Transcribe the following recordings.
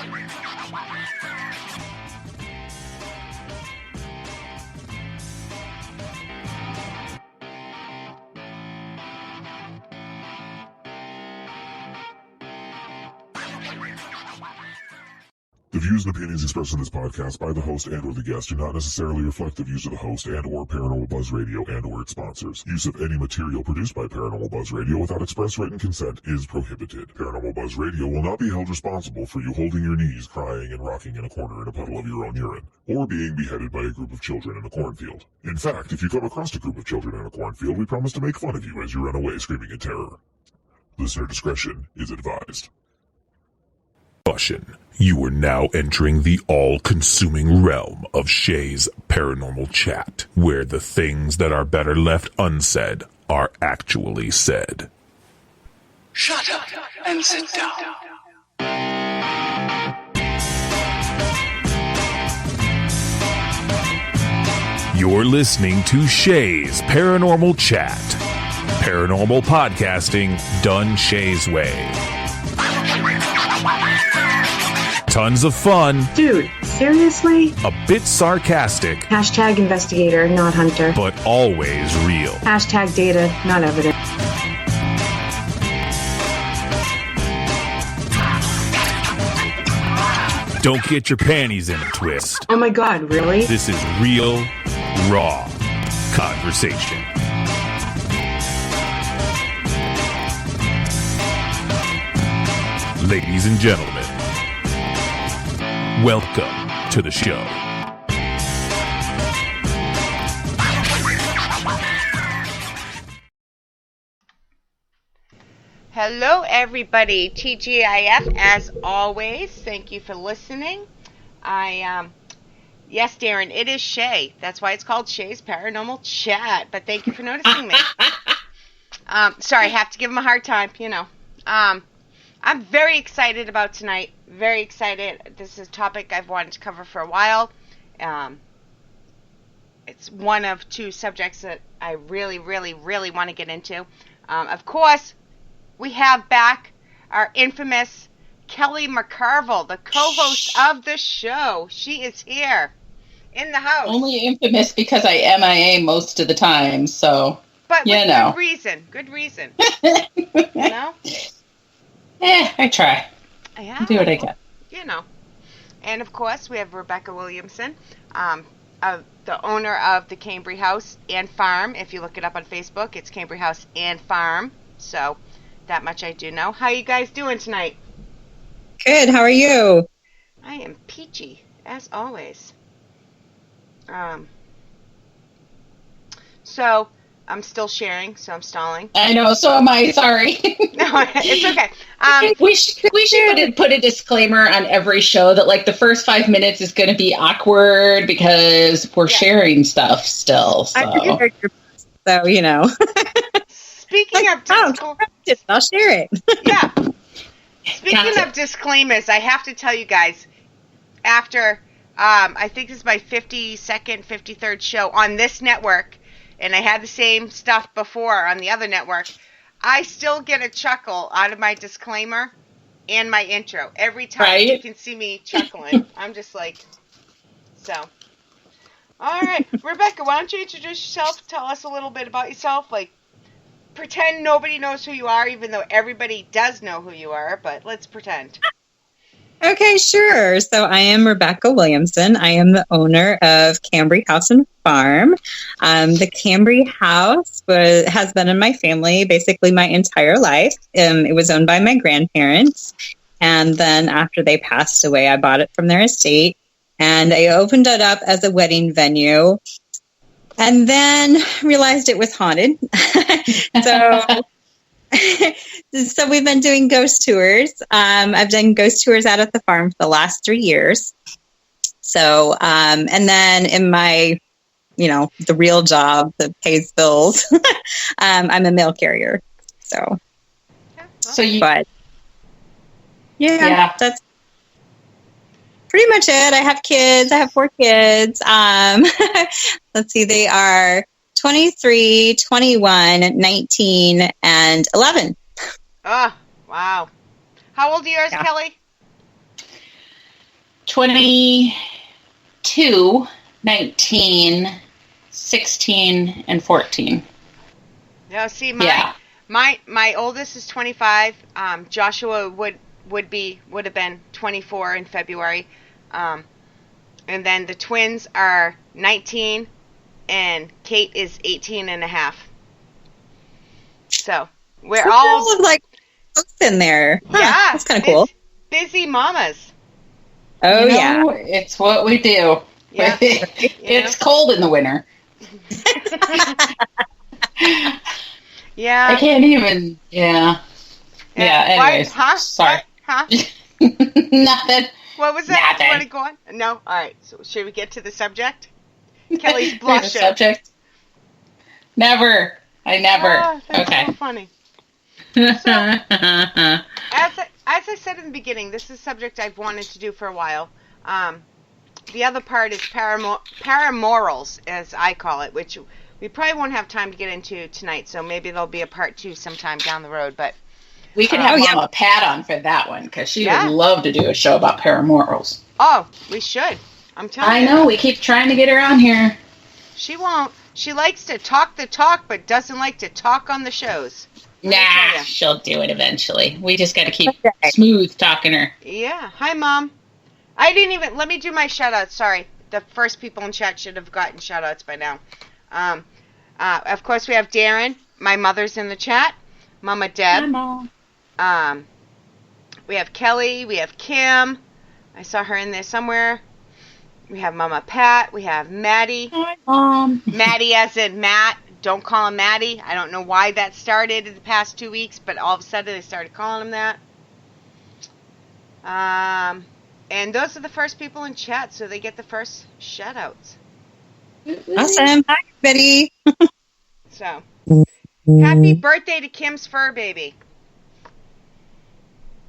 The views and opinions expressed in this podcast by the host and or the guest do not necessarily reflect the views of the host and or Paranormal Buzz Radio and or its sponsors. Use of any material produced by Paranormal Buzz Radio without express written consent is prohibited. Paranormal Buzz Radio will not be held responsible for you holding your knees, crying, and rocking in a corner in a puddle of your own urine, or being beheaded by a group of children in a cornfield. In fact, if you come across a group of children in a cornfield, we promise to make fun of you as you run away screaming in terror. Listener discretion is advised. Caution. You are now entering the all-consuming realm of Shay's Paranormal Chat, where the things that are better left unsaid are actually said. Shut up and sit down. You're listening to Shay's Paranormal Chat. Paranormal podcasting done Shay's way. Tons of fun. Dude, seriously? A bit sarcastic. Hashtag investigator, not hunter. But always real. Hashtag data, not evidence. Don't get your panties in a twist. Oh my god, really? This is real, raw conversation. Ladies and gentlemen, welcome to the show. Hello, everybody. TGIF, as always. Thank you for listening. Yes, Darren, it is Shay. That's why it's called Shay's Paranormal Chat. But thank you for noticing me. Sorry, I have to give him a hard time, you know. I'm very excited about tonight. Very excited. This is a topic I've wanted to cover for a while. It's one of two subjects that I really, really, really want to get into. Of course, we have back our infamous Kelly McCarville, the co-host of the show. She is here in the house. Only infamous because I MIA most of the time, so, but you with know. Good reason. You know? I try. Yeah. I do what I can. You know. And, of course, we have Rebecca Williamson, the owner of the Cambry House and Farm. If you look it up on Facebook, it's Cambry House and Farm. So, that much I do know. How you guys doing tonight? Good. How are you? I am peachy, as always. So, I'm still sharing, so I'm stalling. I know, so am I. Sorry. No, it's okay. We should put a disclaimer on every show that, like, the first 5 minutes is going to be awkward because we're sharing stuff still. So, you know. Speaking of I'll share it. Yeah. Speaking of disclaimers, I have to tell you guys, after, I think this is my 52nd, 53rd show on this network, and I had the same stuff before on the other network, I still get a chuckle out of my disclaimer and my intro. Every time you can see me chuckling. I'm just like, so. All right. Rebecca, why don't you introduce yourself? Tell us a little bit about yourself. Like, pretend nobody knows who you are, even though everybody does know who you are, but let's pretend. Okay, sure. So I am Rebecca Williamson. I am the owner of Cambry House and Farm. The Cambry House has been in my family basically my entire life. It was owned by my grandparents. And then after they passed away, I bought it from their estate. And I opened it up as a wedding venue. And then realized it was haunted. So we've been doing ghost tours. I've done ghost tours out at the farm for the last 3 years. So, and then in my, the real job that pays bills, I'm a mail carrier. So, but yeah, that's pretty much it. I have kids. I have 4 kids. Let's see, they are 23, 21, 19, and 11. Oh, wow. How old are yours, Kelly? 22, 19, 16, and 14. No, see, Yeah. my oldest is 25. Joshua would have been 24 in February. And then the twins are 19 and Kate is 18 and a half. So we're all like folks in there. Huh, yeah, that's kind of cool. Busy mamas. Oh yeah, it's what we do. Yeah, it's cold in the winter. Yeah, I can't even. Yeah. Anyways, huh? Sorry. Huh? Nothing. What was that? Nothing. You want to go on? No. All right. So should we get to the subject? Kelly's The blushing. subject. Never. I never. Oh, that's okay. so funny. So, as I said in the beginning, this is a subject I've wanted to do for a while. The other part is paramorals, as I call it, which we probably won't have time to get into tonight. So maybe there'll be a part 2 sometime down the road. But we could have Mama Pat on for that one because she would love to do a show about paramorals. Oh, we should. I'm telling you. I know. We keep trying to get her on here. She won't. She likes to talk the talk, but doesn't like to talk on the shows. Nah, she'll do it eventually. We just got to keep smooth talking her. Yeah. Hi, Mom. I didn't even... Let me do my shout-outs. Sorry. The first people in chat should have gotten shout-outs by now. Of course, we have Darren. My mother's in the chat. Mama Deb. Hi, Mom. We have Kelly. We have Kim. I saw her in there somewhere. We have Mama Pat. We have Maddie. Hi, Mom. Maddie as in Matt. Don't call him Maddie. I don't know why that started in the past 2 weeks, but all of a sudden they started calling him that. And those are the first people in chat, so they get the first shout-outs. Awesome. Hi, Betty. So, happy birthday to Kim's fur baby.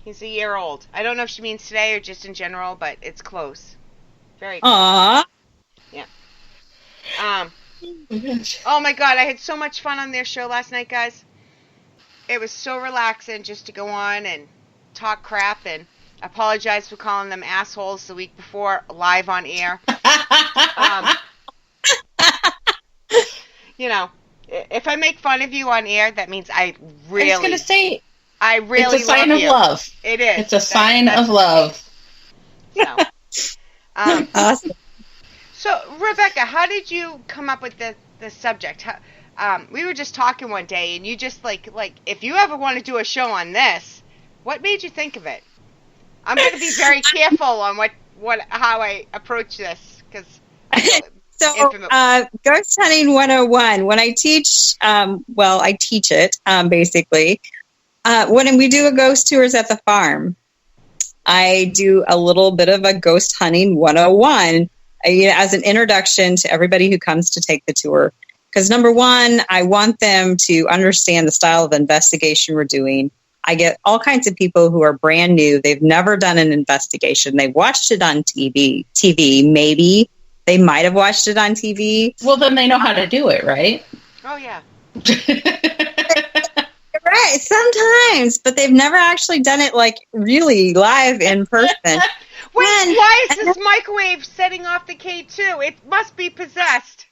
He's a year old. I don't know if she means today or just in general, but it's close. Very close. Aww. Yeah. Oh my God, I had so much fun on their show last night, guys. It was so relaxing just to go on and talk crap, and apologize for calling them assholes the week before live on air. You know, if I make fun of you on air, that means I really... I was going to say... I really it's a sign love of you. love. It is. It's a sign of love. So, Awesome. So, Rebecca, how did you come up with the subject? We were just talking one day, and you just like if you ever want to do a show on this, what made you think of it? I'm going to be very careful on how I approach this because. So, Ghost Hunting 101. When I teach, I teach it basically. When we do a ghost tours at the farm, I do a little bit of a Ghost Hunting 101. As an introduction to everybody who comes to take the tour. Because number one, I want them to understand the style of investigation we're doing. I get all kinds of people who are brand new. They've never done an investigation. They've watched it on TV, maybe. They might have watched it on TV. Well, then they know how to do it, right? Oh, yeah. Right, sometimes. But they've never actually done it, really live in person. Why is this microwave setting off the K2? It must be possessed.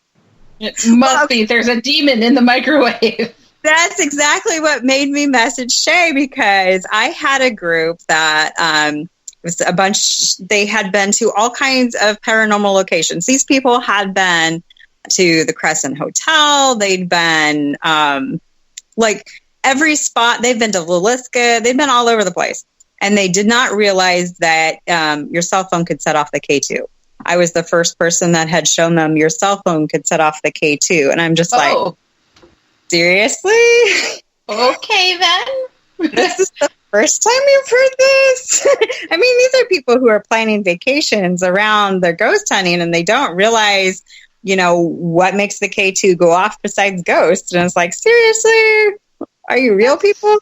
It must be. There's a demon in the microwave. That's exactly what made me message Shay, because I had a group that was a bunch. They had been to all kinds of paranormal locations. These people had been to the Crescent Hotel. They'd been every spot. They've been to Villisca. They've been all over the place. And they did not realize that your cell phone could set off the K2. I was the first person that had shown them your cell phone could set off the K2. And I'm just like, seriously? Okay, then. This is the first time you've heard this? I mean, these are people who are planning vacations around their ghost hunting, and they don't realize, what makes the K2 go off besides ghosts. And it's like, seriously? Are you real people?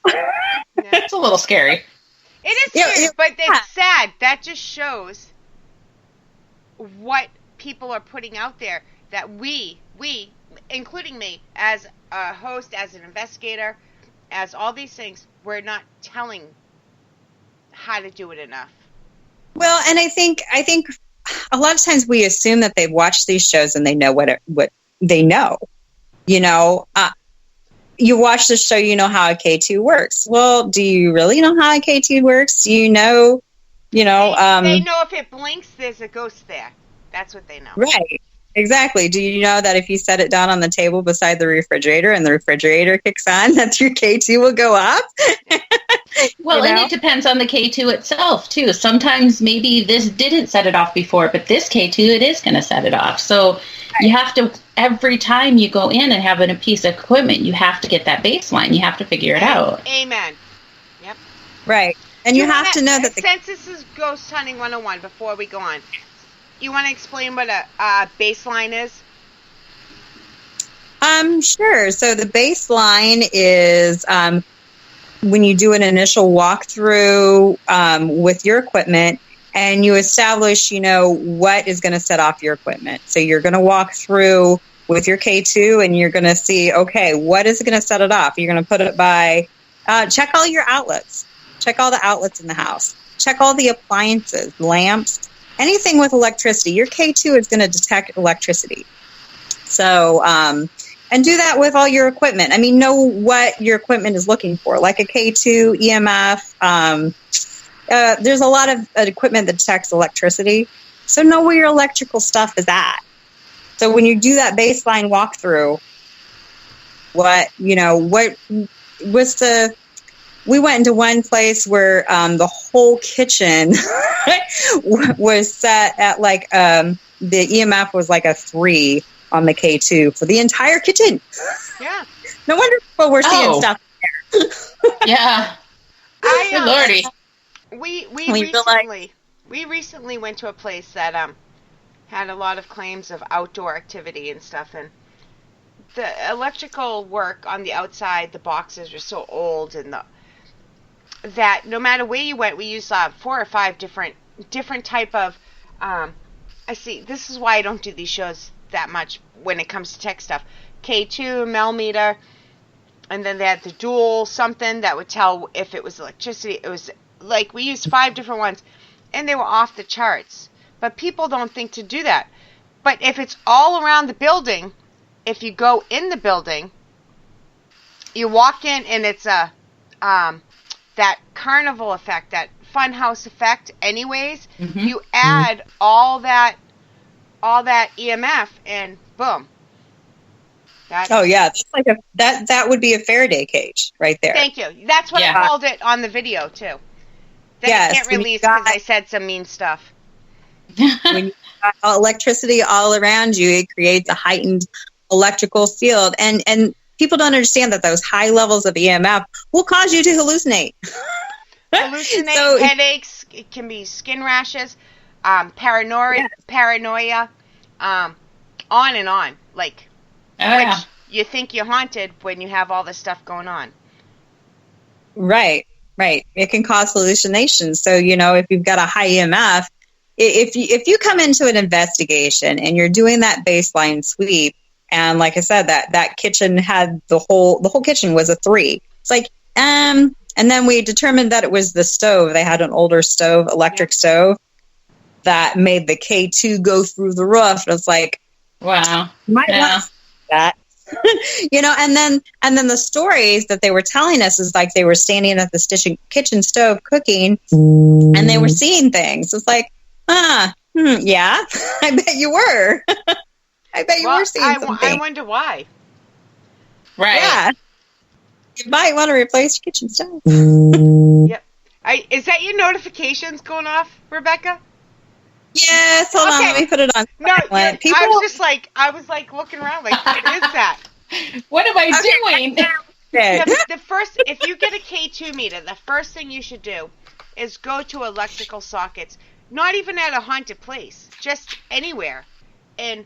It's a little scary. It is scary, but it's sad. That just shows what people are putting out there, that we, including me, as a host, as an investigator, as all these things, we're not telling how to do it enough. Well, and I think a lot of times we assume that they've watched these shows and they know what they know. You know, you watch the show, you know how a K2 works. Well, do you really know how a K2 works? Do you know, they know if it blinks, there's a ghost there. That's what they know. Right. Exactly. Do you know that if you set it down on the table beside the refrigerator and the refrigerator kicks on, that your K2 will go up? Well, and it depends on the K2 itself, too. Sometimes maybe this didn't set it off before, but this K2, it is going to set it off. So you have to, every time you go in and have a piece of equipment, you have to get that baseline. You have to figure it out. Amen. Yep. Right. And you have to know that since this is Ghost Hunting 101, before we go on, you want to explain what a baseline is? Sure. So the baseline is when you do an initial walkthrough with your equipment and you establish, what is going to set off your equipment. So you're going to walk through with your K2 and you're going to see, okay, what is going to set it off? You're going to put it by, check all your outlets. Check all the outlets in the house. Check all the appliances, lamps, anything with electricity. Your K2 is going to detect electricity. So, and do that with all your equipment. I mean, know what your equipment is looking for, like a K2, EMF. There's a lot of equipment that detects electricity. So know where your electrical stuff is at. So when you do that baseline walkthrough, we went into one place where the whole kitchen was set at like, the EMF was like a 3 on the K2 for the entire kitchen. Yeah. No wonder people were seeing stuff there. Yeah. Lordy. We recently went to a place that had a lot of claims of outdoor activity and stuff, and the electrical work on the outside, the boxes were so old, and that no matter where you went, we used 4 or 5 different type of. I see. This is why I don't do these shows that much when it comes to tech stuff. K2, millimeter, and then they had the dual something that would tell if it was electricity. It was like we used 5 different ones, and they were off the charts. But people don't think to do that. But if it's all around the building, if you go in the building, you walk in and it's a that carnival effect, that funhouse effect. Anyways, you add all that EMF, and boom. Oh yeah, that's like that would be a Faraday cage right there. Thank you. That's what I called it on the video too. That I can't release because I said some mean stuff. When you got electricity all around you, it creates a heightened electrical field, and people don't understand that those high levels of EMF will cause you to hallucinate. Headaches. It can be skin rashes, paranoia, on and on. Which you think you're haunted when you have all this stuff going on. Right. It can cause hallucinations. So, if you've got a high EMF, if you come into an investigation and you're doing that baseline sweep, and like I said, that kitchen had the whole kitchen was a 3. It's like, and then we determined that it was the stove. They had an older stove, electric stove, that made the K2 go through the roof. It was like, wow, might want to that. and then the stories that they were telling us is like they were standing at the kitchen stove cooking, and they were seeing things. It's like, yeah, I bet you were. I bet you were seeing something. I wonder why. Right. Yeah. You might want to replace your kitchen stove. Yep. Is that your notifications going off, Rebecca? Yes. Hold on. Let me put it on. No, I was like looking around like, what is that? What am I doing? The first, if you get a K2 meter, the first thing you should do is go to electrical sockets. Not even at a haunted place, just anywhere. And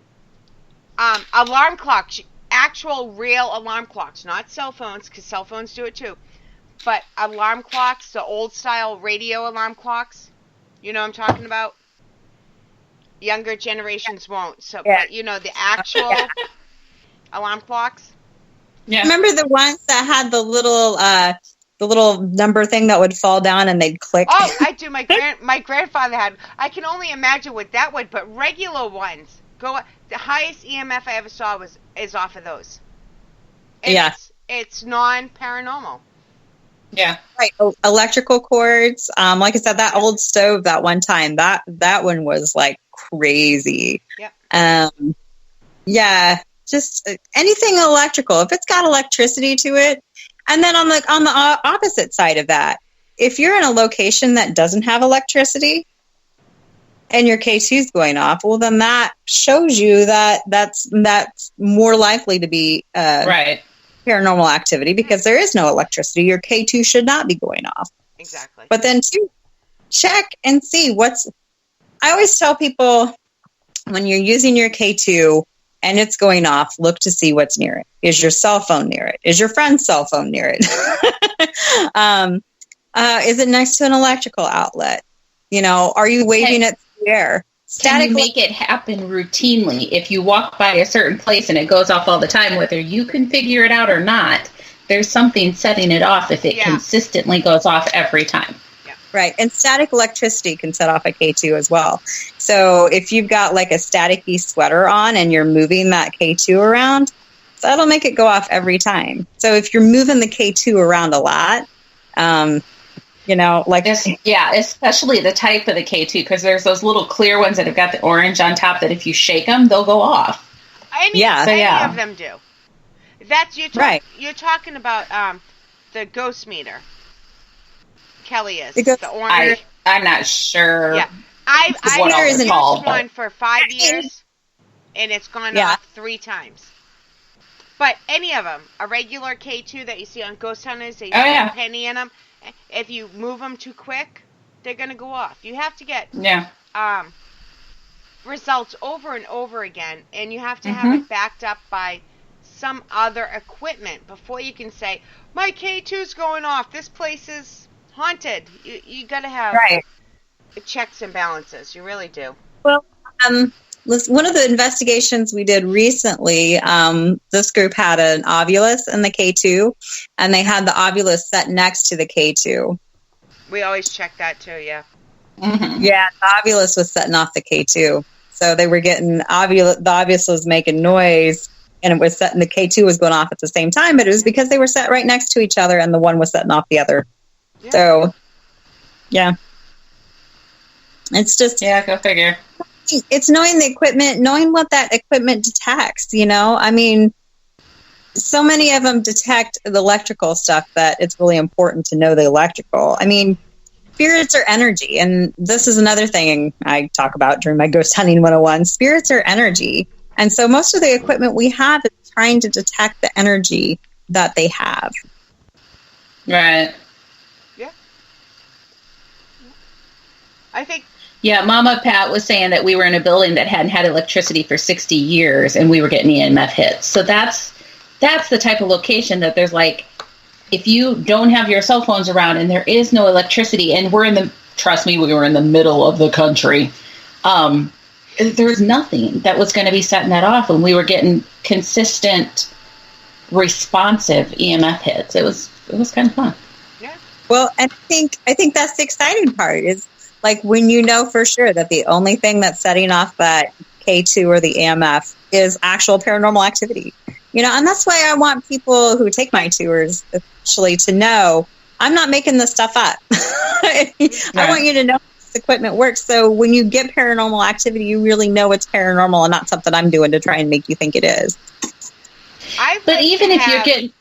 alarm clocks, actual real alarm clocks, not cell phones, because cell phones do it too. But alarm clocks, the old style radio alarm clocks, you know what I'm talking about? Younger generations won't. So, but the actual alarm clocks. Yeah. Remember the ones that had the little the little number thing that would fall down and they'd click? Oh, I do. My grandfather had. I can only imagine what that would. But regular ones go. The highest EMF I ever saw is off of those. And it's non-paranormal. Yeah. Right. Electrical cords. Like I said, that old stove that one time, that one was like crazy. Yeah. Yeah. Just anything electrical. If it's got electricity to it. And then on the opposite side of that, if you're in a location that doesn't have electricity and your K2 is going off, well, then that shows you that that's more likely to be paranormal activity because there is no electricity. Your K2 should not be going off. Exactly. But then check and see I always tell people when you're using your K2 and it's going off, look to see what's near it. Is your cell phone near it? Is your friend's cell phone near it? Is it next to an electrical outlet? Are you waving it through the air? Can you make it happen routinely? If you walk by a certain place and it goes off all the time, whether you can figure it out or not, there's something setting it off if it consistently goes off every time. Right. And static electricity can set off a K2 as well. So if you've got like a staticky sweater on and you're moving that K2 around, that'll make it go off every time. So if you're moving the K2 around a lot, especially the type of the K2, because there's those little clear ones that have got the orange on top that if you shake them, they'll go off. Any of them do. You're talking about the ghost meter. Kelly is the orange. I'm not sure. Yeah, I've used one for 5 years, and it's gone off 3 times. But any of them, a regular K2 that you see on Ghost Hunters, they use a penny in them. If you move them too quick, they're going to go off. You have to get results over and over again, and you have to have it backed up by some other equipment before you can say, my K2's going off. This place is haunted. You got to have checks and balances. You really do. Well, one of the investigations we did recently, this group had an ovulus in the K2, and they had the ovulus set next to the K2. We always check that too, yeah. Mm-hmm. Yeah, the ovulus was setting off the K2. So they were getting the ovulus was making noise, and it was setting, the K2 was going off at the same time, but it was because they were set right next to each other, and the one was setting off the other. Yeah. So, yeah. It's just... Yeah, go figure. It's knowing the equipment, knowing what that equipment detects, I mean, so many of them detect the electrical stuff that it's really important to know the electrical. I mean, spirits are energy, and this is another thing I talk about during my Ghost Hunting 101. Spirits are energy, and so most of the equipment we have is trying to detect the energy that they have. Right. Yeah. I think... Yeah, Mama Pat was saying that we were in a building that hadn't had electricity for 60 years, and we were getting EMF hits. So that's the type of location that there's like, if you don't have your cell phones around and there is no electricity, and trust me, we were in the middle of the country, there's nothing that was going to be setting that off, and we were getting consistent, responsive EMF hits. It was kind of fun. Yeah. Well, I think that's the exciting part is, like when you know for sure that the only thing that's setting off that K2 or the EMF is actual paranormal activity. And that's why I want people who take my tours, especially, to know I'm not making this stuff up. I want you to know this equipment works. So when you get paranormal activity, you really know it's paranormal and not something I'm doing to try and make you think it is. You're getting...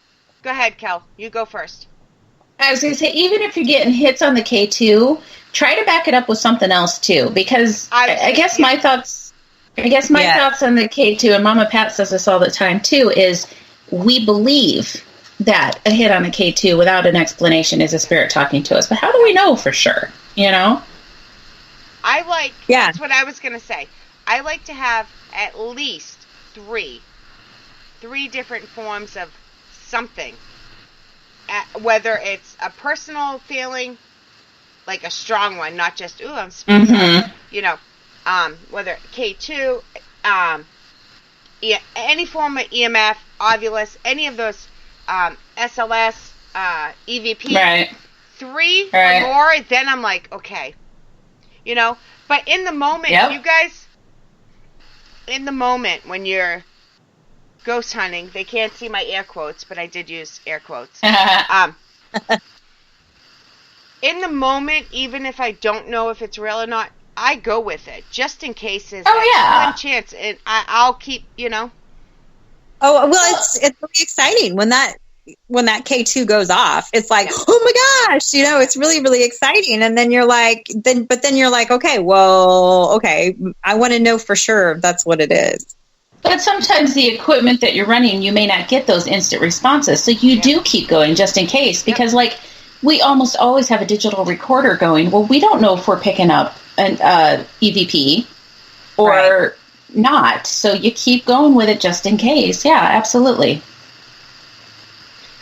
Go ahead, Kel. You go first. I was going to say, even if you're getting hits on the K2, try to back it up with something else too, because I guess my thoughts on the K2, and Mama Pat says this all the time too, is we believe that a hit on a K2 without an explanation is a spirit talking to us. But how do we know for sure? That's what I was going to say. I like to have at least three different forms of something. Whether it's a personal feeling, like a strong one, not just, ooh, I'm speaking, whether K2, any form of EMF, ovulus, any of those, SLS, EVP. Right. 3 or more, then I'm like, okay. You know? But in the moment, you guys, in the moment when you're ghost hunting, they can't see my air quotes, but I did use air quotes. In the moment, even if I don't know if it's real or not, I go with it, just in case there's one chance, and I'll keep, you know. Oh, well, it's really exciting when that K2 goes off. It's like, oh my gosh, you know, it's really, really exciting. And then you're like, okay, I want to know for sure if that's what it is. But sometimes the equipment that you're running, you may not get those instant responses. So you do keep going just in case, because like we almost always have a digital recorder going. Well, we don't know if we're picking up an EVP or not. So you keep going with it just in case. Yeah, absolutely.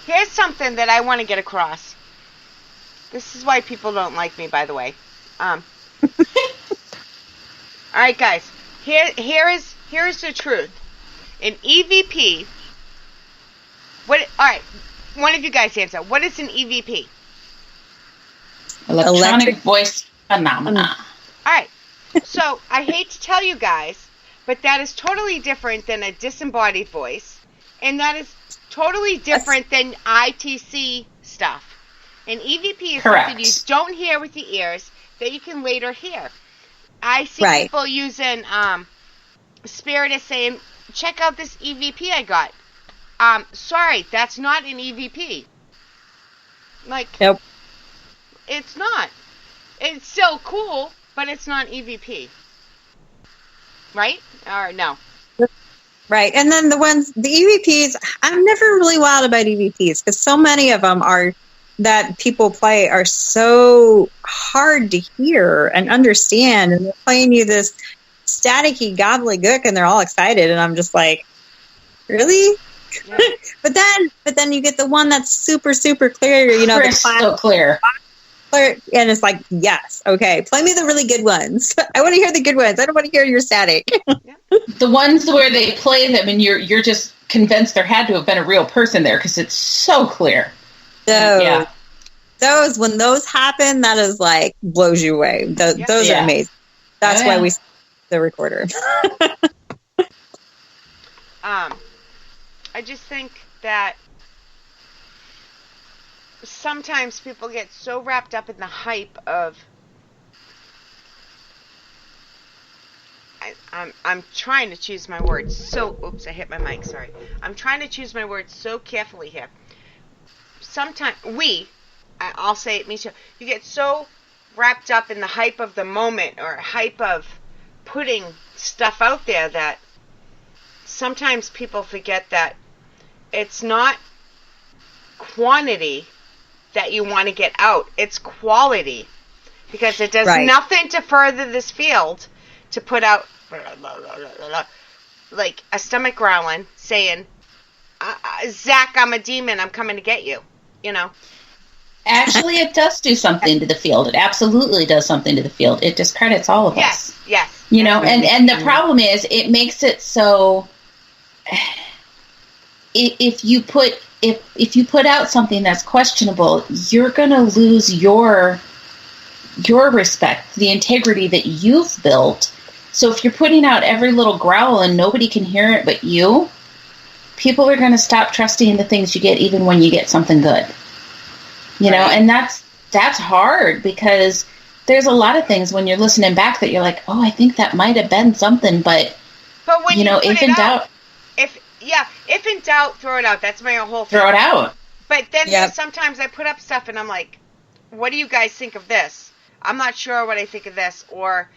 Here's something that I want to get across. This is why people don't like me, by the way. All right, guys. Here is the truth. An EVP. All right. One of you guys answer. What is an EVP? Electronic voice phenomena. All right. So I hate to tell you guys, but that is totally different than a disembodied voice, and that is totally different than ITC stuff. An EVP is something you don't hear with your ears that you can later hear. I see people using Spirit is saying, check out this EVP I got. Sorry, that's not an EVP. Like, nope. It's not. It's still cool, but it's not EVP. Right? Or no? Right. And then the EVPs, I'm never really wild about EVPs because so many of them that people play are so hard to hear and understand. And they're playing you this staticky gobbledygook and they're all excited. And I'm just like, really? Yeah. but then you get the one that's super, super clear, you know, so clear. And it's like, yes, okay, play me the really good ones. I want to hear the good ones. I don't want to hear your static. The ones where they play them and you're just convinced there had to have been a real person there because it's so clear. Those when those happen, that is like blows you away. Those are amazing. That's why we the recorder. I just think that sometimes people get so wrapped up in the hype of I'm trying to choose my words so oops, I hit my mic, sorry. I'm trying to choose my words so carefully here. Sometimes I'll say it, me too. You get so wrapped up in the hype of the moment or hype of putting stuff out there that sometimes people forget that it's not quantity that you want to get out. It's quality. Because it does nothing to further this field to put out like a stomach growling saying, Zach, I'm a demon, I'm coming to get you. You know? Actually, it does do something to the field. It absolutely does something to the field. It discredits all of us. Yes. You know, and the problem is it makes it so if you put out something that's questionable, you're going to lose your respect, the integrity that you've built. So if you're putting out every little growl and nobody can hear it but you, people are going to stop trusting the things you get even when you get something good. You know, and that's hard because there's a lot of things when you're listening back that you're like, oh, I think that might have been something, but when you know, if in doubt, if in doubt, throw it out. That's my whole thing. Throw it out. But then sometimes I put up stuff and I'm like, what do you guys think of this? I'm not sure what I think of this. Or,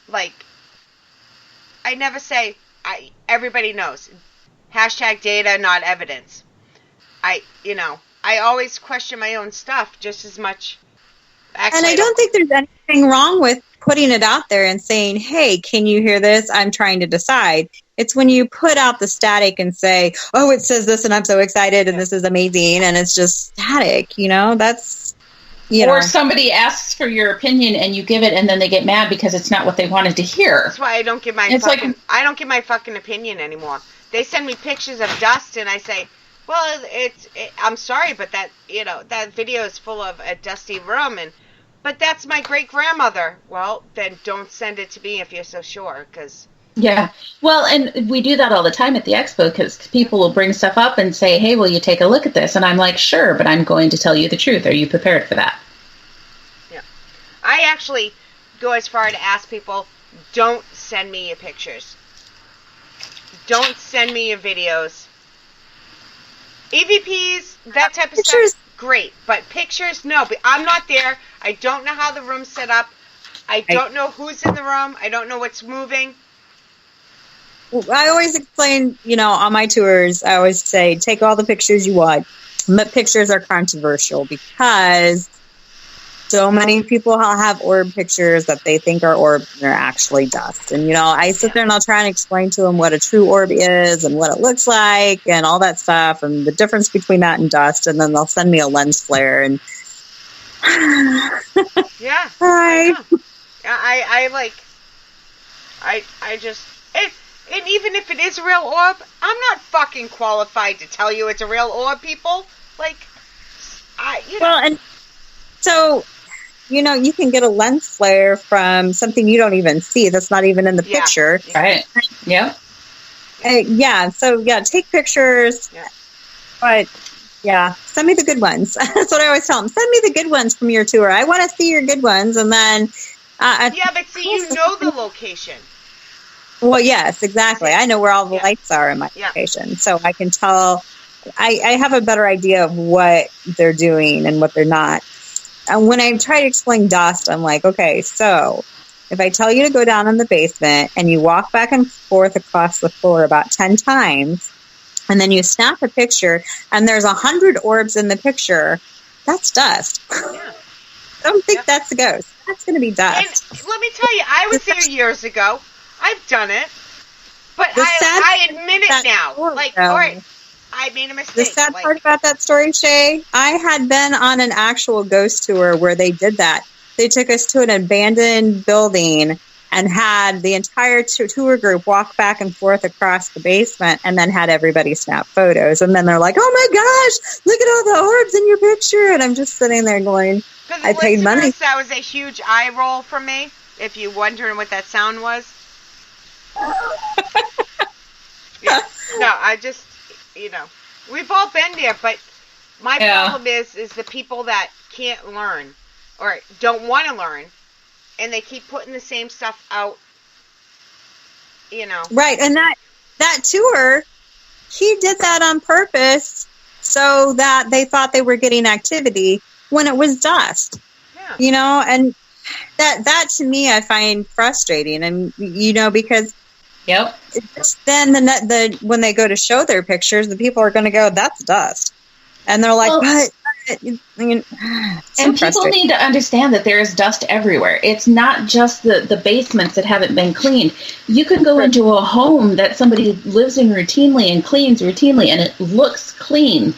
like, I never say, everybody knows. Hashtag data, not evidence. I always question my own stuff just as much. Actually, and I don't think there's anything wrong with putting it out there and saying, hey, can you hear this? I'm trying to decide. It's when you put out the static and say, oh, it says this and I'm so excited and this is amazing. And it's just static, you know, that's, or somebody asks for your opinion and you give it and then they get mad because it's not what they wanted to hear. That's why I don't give my fucking opinion anymore. They send me pictures of dust and I say, Well, I'm sorry, but that that video is full of a dusty room, but that's my great grandmother. Well, then don't send it to me if you're so sure, because. Yeah. Well, and we do that all the time at the expo because people will bring stuff up and say, hey, will you take a look at this? And I'm like, sure, but I'm going to tell you the truth. Are you prepared for that? Yeah. I actually go as far to ask people, don't send me your pictures. Don't send me your videos. EVPs, that type of stuff, great. But pictures, no. But I'm not there. I don't know how the room's set up. I don't know who's in the room. I don't know what's moving. I always explain, on my tours, I always say, take all the pictures you want. But pictures are controversial because so many people have orb pictures that they think are orbs and they're actually dust. And, I sit there and I'll try and explain to them what a true orb is and what it looks like and all that stuff and the difference between that and dust. And then they'll send me a lens flare and... Yeah. Hi. I just... And even if it is a real orb, I'm not fucking qualified to tell you it's a real orb, people. Well, and so, you can get a lens flare from something you don't even see. That's not even in the picture. Right. Yeah. So, take pictures. Yeah. But, send me the good ones. That's what I always tell them. Send me the good ones from your tour. I want to see your good ones. And then... but see, you know the location. Well, yes, exactly. I know where all the lights are in my location, so I can tell. I have a better idea of what they're doing and what they're not. And when I try to explain dust, I'm like, okay, so if I tell you to go down in the basement and you walk back and forth across the floor about 10 times, and then you snap a picture and there's 100 orbs in the picture, that's dust. Yeah. I don't think that's a ghost. That's going to be dust. And let me tell you, I was there years ago. I've done it, but I admit it now. All right, I made a mistake. The sad part about that story, Shay, I had been on an actual ghost tour where they did that. They took us to an abandoned building and had the entire tour group walk back and forth across the basement and then had everybody snap photos. And then they're like, oh my gosh, look at all the orbs in your picture. And I'm just sitting there going, I paid money. That was a huge eye roll for me, if you're wondering what that sound was. No, I just, we've all been there, but my problem is the people that can't learn or don't want to learn, and they keep putting the same stuff out, Right, and that tour, he did that on purpose so that they thought they were getting activity when it was dust. Yeah. And that to me I find frustrating, and because. Yep. Then when they go to show their pictures, the people are going to go, that's dust. And they're like, and people need to understand that there is dust everywhere. It's not just the basements that haven't been cleaned. You can go into a home that somebody lives in routinely and cleans routinely, and it looks clean.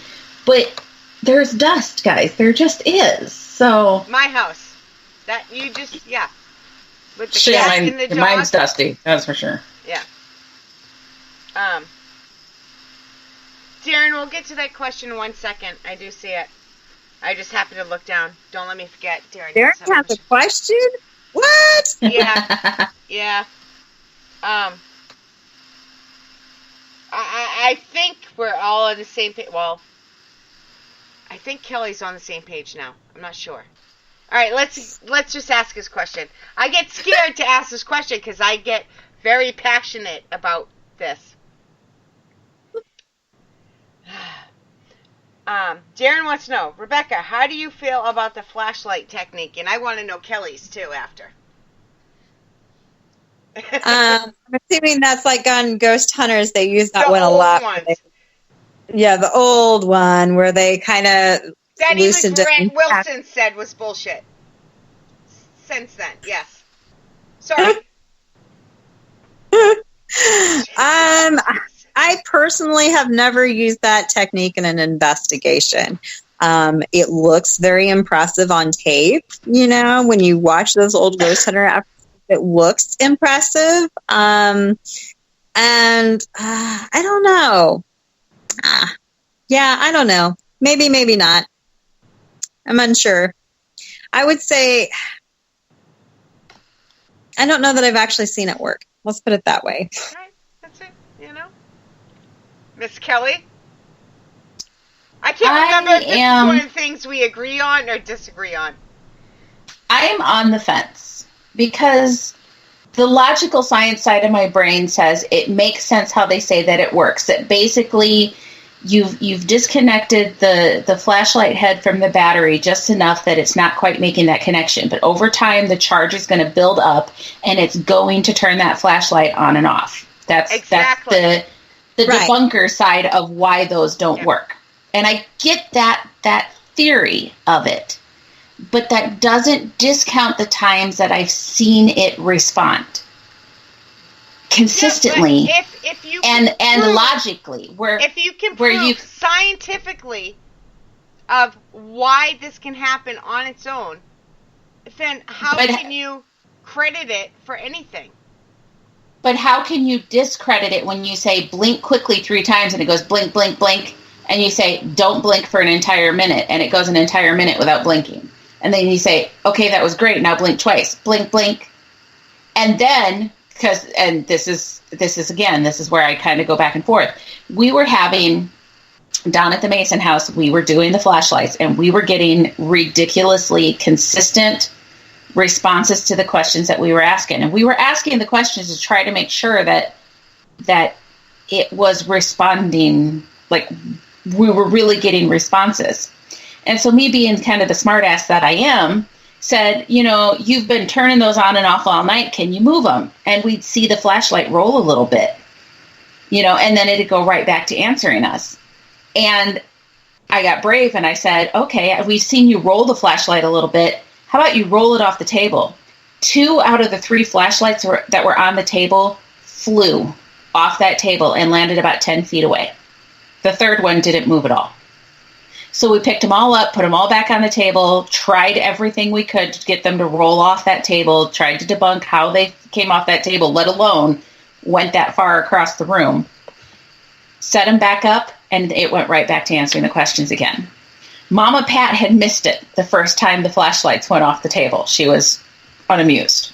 But there's dust, guys. There just is. So my house. That you just, with the cat and the dog. Mine's dusty, that's for sure. Yeah. Darren, we'll get to that question in 1 second. I do see it. I just happened to look down. Don't let me forget, Darren. Darren has a question? What? Yeah. Yeah. I think we're all on the same page. Well, I think Kelly's on the same page now. I'm not sure. All right, let's just ask his question. I get scared to ask this question because I get very passionate about this. Darren wants to know, Rebecca, how do you feel about the flashlight technique? And I want to know Kelly's too after. I'm assuming that's like on Ghost Hunters. They use that one a lot. The old one where they kind of that even Grant Wilson said was bullshit. Since then, yes. Sorry. I personally have never used that technique in an investigation. It looks very impressive on tape. When you watch those old Ghost Hunter episodes, it looks impressive. And I don't know. Yeah, I don't know. Maybe, maybe not. I'm unsure. I would say, I don't know that I've actually seen it work. Let's put it that way. Right, that's it, Miss Kelly? I can't remember if this is one of the things we agree on or disagree on. I am on the fence because the logical science side of my brain says it makes sense how they say that it works. That basically you've disconnected the flashlight head from the battery just enough that it's not quite making that connection. But over time, the charge is going to build up, and it's going to turn that flashlight on and off. That's the debunker side of why those don't work. And I get that theory of it, but that doesn't discount the times that I've seen it respond consistently. Yeah, if you and logically, if you can prove scientifically of why this can happen on its own, then how can you credit it for anything? But how can you discredit it when you say blink quickly 3 times and it goes blink, blink, blink, and you say don't blink for an entire minute and it goes an entire minute without blinking? And then you say, okay, that was great, now blink twice. Blink, blink. And then, this is where I kind of go back and forth. We were having, down at the Mason house, we were doing the flashlights, and we were getting ridiculously consistent responses to the questions that we were asking. And we were asking the questions to try to make sure that it was responding, like we were really getting responses. And so me being kind of the smart ass that I am, said, you've been turning those on and off all night. Can you move them? And we'd see the flashlight roll a little bit, and then it'd go right back to answering us. And I got brave and I said, okay, we've seen you roll the flashlight a little bit. How about you roll it off the table? 2 out of the 3 flashlights that were on the table flew off that table and landed about 10 feet away. The third one didn't move at all. So we picked them all up, put them all back on the table, tried everything we could to get them to roll off that table, tried to debunk how they came off that table, let alone went that far across the room. Set them back up, and it went right back to answering the questions again. Mama Pat had missed it the first time the flashlights went off the table. She was unamused.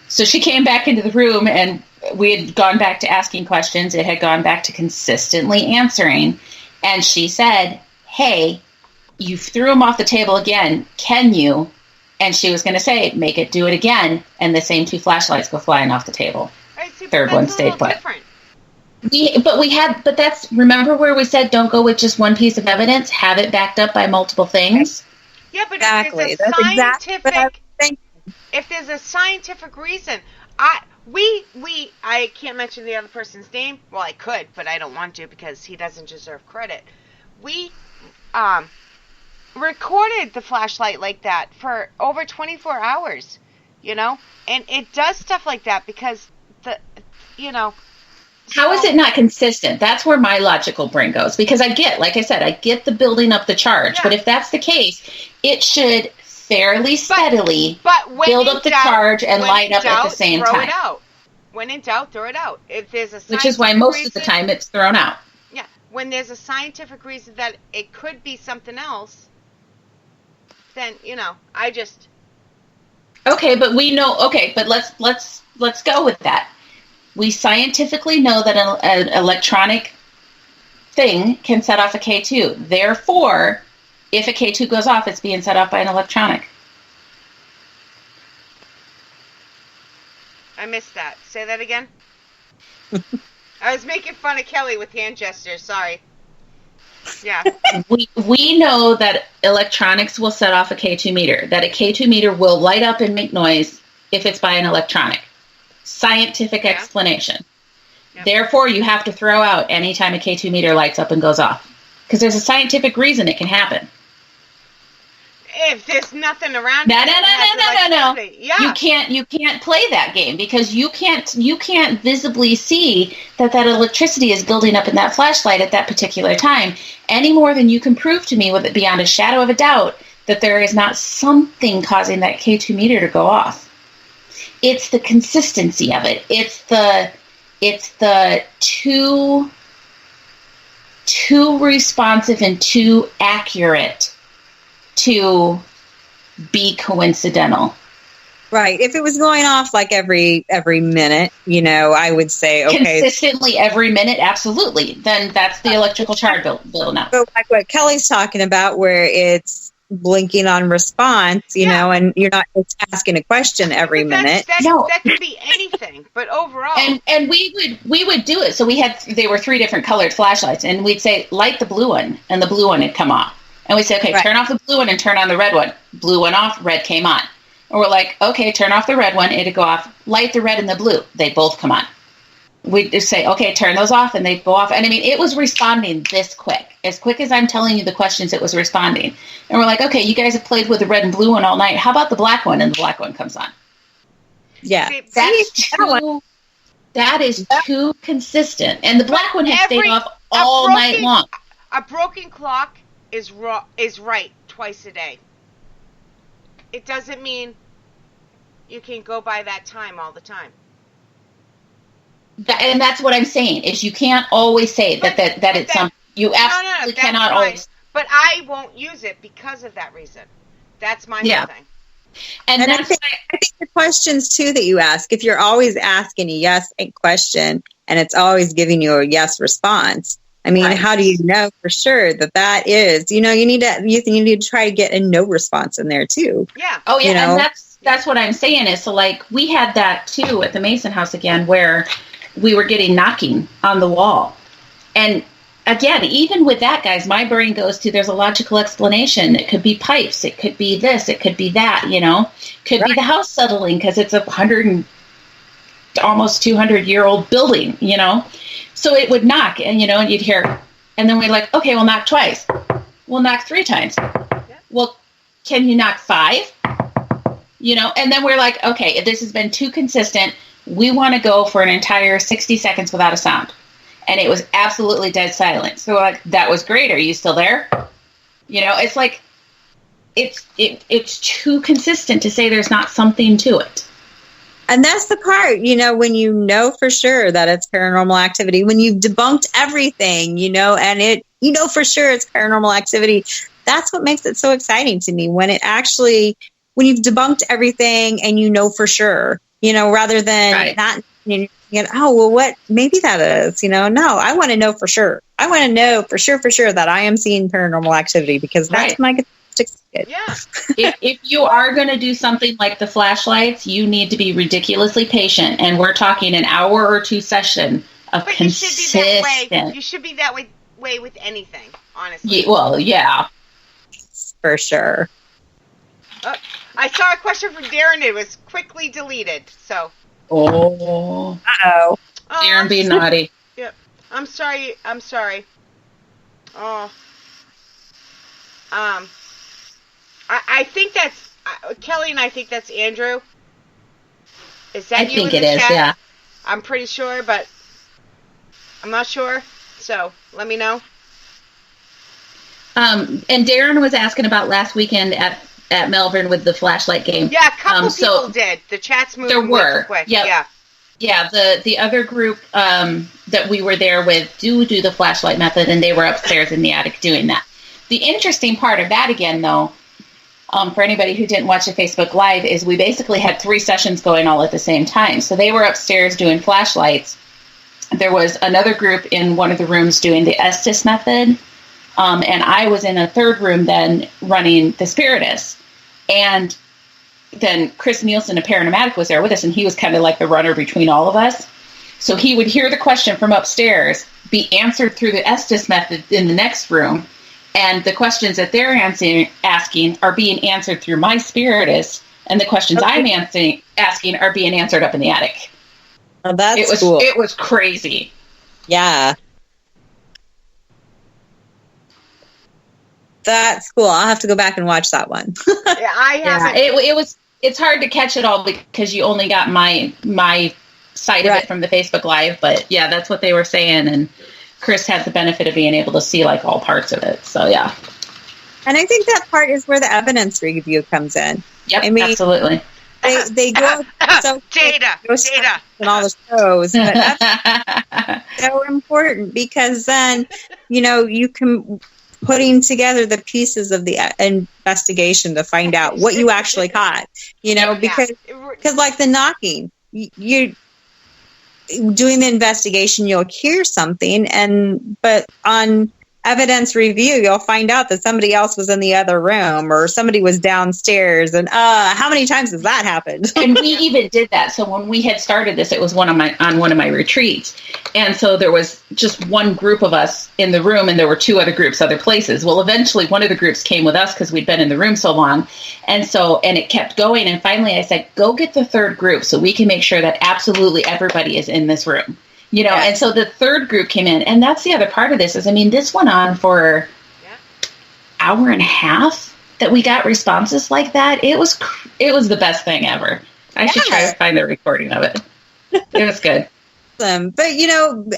So she came back into the room, and we had gone back to asking questions. It had gone back to consistently answering. And she said, hey, you threw them off the table again. Can you? And she was going to say, make it do it again. And the same 2 flashlights go flying off the table. Right, Third one stayed put. Different. Remember where we said don't go with just one piece of evidence, have it backed up by multiple things? Yeah, but exactly. if there's a scientific reason, I can't mention the other person's name. Well, I could, but I don't want to because he doesn't deserve credit. We recorded the flashlight like that for over 24 hours, and it does stuff like that because How is it not consistent? That's where my logical brain goes. Because I get the building up the charge. Yeah. But if that's the case, it should fairly steadily build up the charge and light up at the same time. Throw it out. When in doubt, throw it out. If there's a Which is why most of the time it's thrown out. Yeah. When there's a scientific reason that it could be something else, then, I just... Okay, but we know... Okay, but let's go with that. We scientifically know that an electronic thing can set off a K2. Therefore, if a K2 goes off, it's being set off by an electronic. I missed that. Say that again. I was making fun of Kelly with hand gestures. Sorry. Yeah. We know that electronics will set off a K2 meter. That a K2 meter will light up and make noise if it's by an electronic. Scientific explanation. Yep. Therefore, you have to throw out any time a K2 meter lights up and goes off. Because there's a scientific reason it can happen. If there's nothing around no. Yeah. You can't play that game because you can't visibly see that electricity is building up in that flashlight at that particular time any more than you can prove to me with it beyond a shadow of a doubt that there is not something causing that K2 meter to go off. It's the consistency of it. It's the two too responsive and too accurate to be coincidental. Right. If it was going off like every minute, I would say, okay. Consistently every minute, absolutely. Then that's the electrical charge building up. So like what Kelly's talking about, where it's blinking on response, and you're not just asking a question every minute. That could be anything, but overall. And we would do it. So they were 3 different colored flashlights, and we'd say, light the blue one, and the blue one would come on. And we'd say, okay, turn off the blue one and turn on the red one. Blue went off, red came on. And we're like, okay, turn off the red one, it'd go off. Light the red and the blue. They both come on. We'd just say, okay, turn those off, and they'd go off. And I mean, it was responding this quick. As quick as I'm telling you the questions, it was responding. And we're like, okay, you guys have played with the red and blue one all night. How about the black one? And the black one comes on. Yeah. That is too consistent. And the black one has stayed off all night long. A broken clock is right twice a day. It doesn't mean you can go by that time all the time. And that's what I'm saying, is you can't always say that it's something. You absolutely cannot always. But I won't use it because of that reason. That's my whole thing. And I think the questions, too, that you ask, if you're always asking a yes question and it's always giving you a yes response, I mean, how do you know for sure that is, you need to try to get a no response in there, too. Yeah. Oh, yeah. And that's what I'm saying is, so like we had that, too, at the Mason house again, where we were getting knocking on the wall. And again, even with that, guys, my brain goes to, there's a logical explanation. It could be pipes. It could be this. It could be that, Could be the house settling because it's a almost 200-year-old building, So it would knock, and, and you'd hear, and then we're like, okay, we'll knock twice. We'll knock 3 times. Yeah. Well, can you knock 5? And then we're like, okay, this has been too consistent. We want to go for an entire 60 seconds without a sound. And it was absolutely dead silent. So like, that was great. Are you still there? It's like, it's too consistent to say there's not something to it. And that's the part, when you know for sure that it's paranormal activity, when you've debunked everything, and for sure it's paranormal activity. That's what makes it so exciting to me, when you've debunked everything and for sure, rather than not, what, maybe that is, no, I want to know for sure. I want to know for sure that I am seeing paranormal activity, because that's my ticket. Yeah. if you are going to do something like the flashlights, you need to be ridiculously patient. And we're talking an hour or 2 session of consistent. You should be that way with anything, honestly. Yeah. For sure. I saw a question from Darren. It was quickly deleted. So. Oh. Uh-oh. Darren being naughty. Yep. I'm sorry. Oh. I think that's Kelly, and I think that's Andrew. Is that you? I think it is. Chat? Yeah. I'm pretty sure, but I'm not sure. So let me know. And Darren was asking about last weekend at Melbourne with the flashlight game. Yeah, a couple people did. The chat's moving there were. Quick. Yep. Yeah. The other group that we were there with do the flashlight method, and they were upstairs in the attic doing that. The interesting part of that, again, though, for anybody who didn't watch the Facebook Live, is we basically had 3 sessions going all at the same time. So they were upstairs doing flashlights. There was another group in one of the rooms doing the Estes method. And I was in a third room then running the Spiritus. And then Chris Nielsen, a paramedic, was there with us, and he was kind of like the runner between all of us. So he would hear the question from upstairs, be answered through the Estes method in the next room. And the questions that they're asking are being answered through my Spiritus, and the questions I'm asking are being answered up in the attic. Oh, that's cool. It was crazy. Yeah. That's cool. I'll have to go back and watch that one. Yeah, I haven't. It's hard to catch it all because you only got my side of it from the Facebook Live. But yeah, that's what they were saying, and Chris had the benefit of being able to see like all parts of it. So yeah. And I think that part is where the evidence review comes in. Yep, absolutely. they go so data and all the shows, but that's so important because then you can putting together the pieces of the investigation to find out what you actually caught. Because like the knocking, you doing the investigation, you'll hear something, but on evidence review, you'll find out that somebody else was in the other room or somebody was downstairs. And how many times has that happened? And we even did that. So when we had started this, it was on one of my retreats. And so there was just one group of us in the room and there were two other groups, other places. Well, eventually one of the groups came with us because we'd been in the room so long. And it kept going. And finally I said, go get the third group so we can make sure that absolutely everybody is in this room. And so the third group came in, and that's the other part of this is, this went on for hour and a half that we got responses like that. It was the best thing ever. I should try to find the recording of it. It was good. But,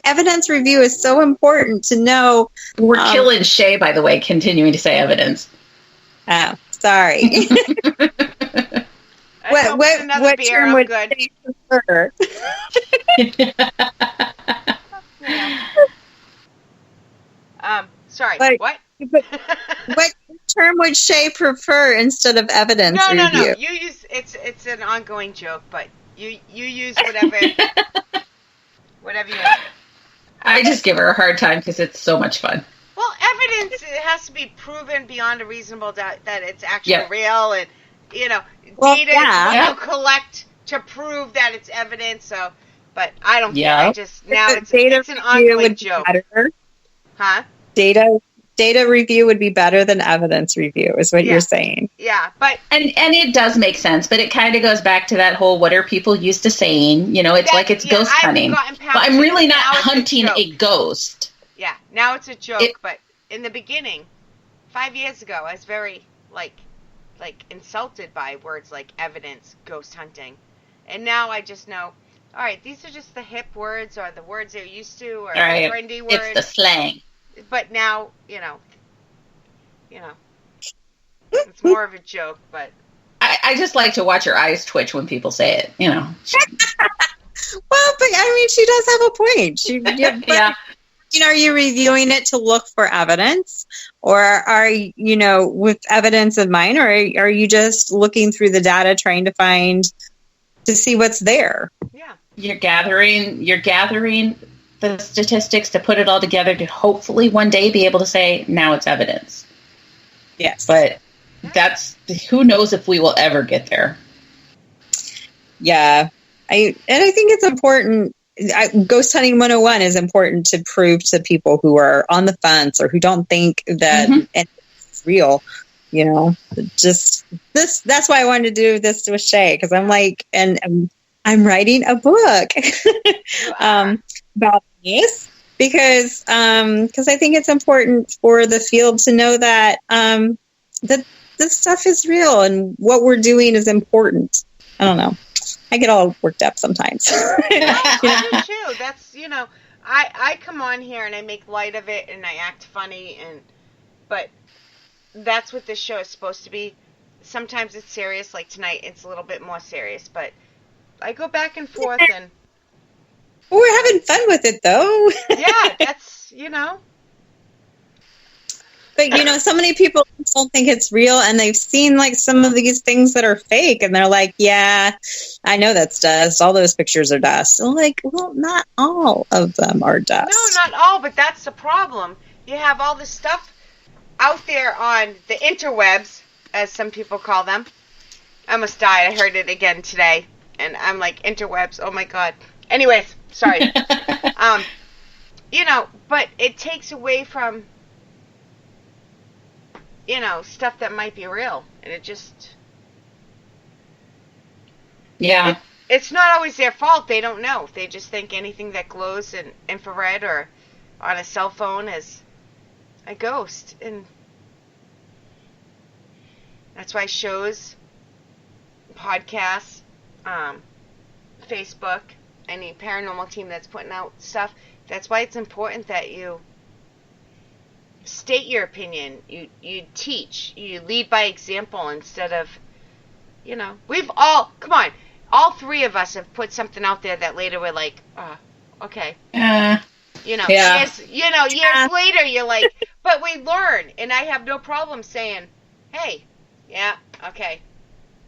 evidence review is so important to know. We're killing Shay, by the way, continuing to say evidence. Oh, sorry. What term would you prefer? Sorry, what? What term would Shay prefer instead of evidence review? No. You use it's an ongoing joke, but you use whatever you want. I just give her a hard time because it's so much fun. Well, evidence, it has to be proven beyond a reasonable doubt that it's actually real, and data is what you collect to prove that it's evidence. So, but I don't care. I just it's an ongoing joke. Huh? Data review would be better than evidence review, is what you're saying. Yeah, but and it does make sense, but it kind of goes back to that whole what are people used to saying? It's ghost hunting. But I'm really not hunting a ghost. Yeah, now it's a joke. But in the beginning, 5 years ago, I was very like insulted by words like evidence, ghost hunting, and now I just know. All right, these are just the hip words or the words they're used to or the trendy words. It's the slang. But now, it's more of a joke, but... I just like to watch her eyes twitch when people say it, Well, but, she does have a point. Are you reviewing it to look for evidence? Or are you, with evidence in mind? Or are you just looking through the data trying to see what's there? Yeah. You're gathering the statistics to put it all together to hopefully one day be able to say, now it's evidence. Yes. But who knows if we will ever get there. Yeah. I think it's important. Ghost hunting 101 is important to prove to people who are on the fence or who don't think that it's real. Just this. That's why I wanted to do this with Shay, because I'm like, and I'm writing a book about this because I think it's important for the field to know that that this stuff is real and what we're doing is important. I don't know. I get all worked up sometimes. I do too. That's I come on here and I make light of it and I act funny but that's what this show is supposed to be. Sometimes it's serious, like tonight it's a little bit more serious, but I go back and forth and... Well, we're having fun with it, though. Yeah, that's, But, so many people don't think it's real, and they've seen, some of these things that are fake, and they're like, yeah, I know that's dust. All those pictures are dust. And well, not all of them are dust. No, not all, but that's the problem. You have all this stuff out there on the interwebs, as some people call them. I almost died. I heard it again today. And I'm like, interwebs, oh my God. Anyways, sorry. But it takes away from, stuff that might be real. And it just... Yeah. It's not always their fault. They don't know. They just think anything that glows in infrared or on a cell phone is a ghost. And that's why shows, podcasts, Facebook, any paranormal team that's putting out stuff, that's why it's important that you state your opinion, you teach, you lead by example instead of you know, we've all, come on, all three of us have put something out there that later we're like, okay. You know, years later you're like, but we learn, and I have no problem saying, hey, yeah, okay,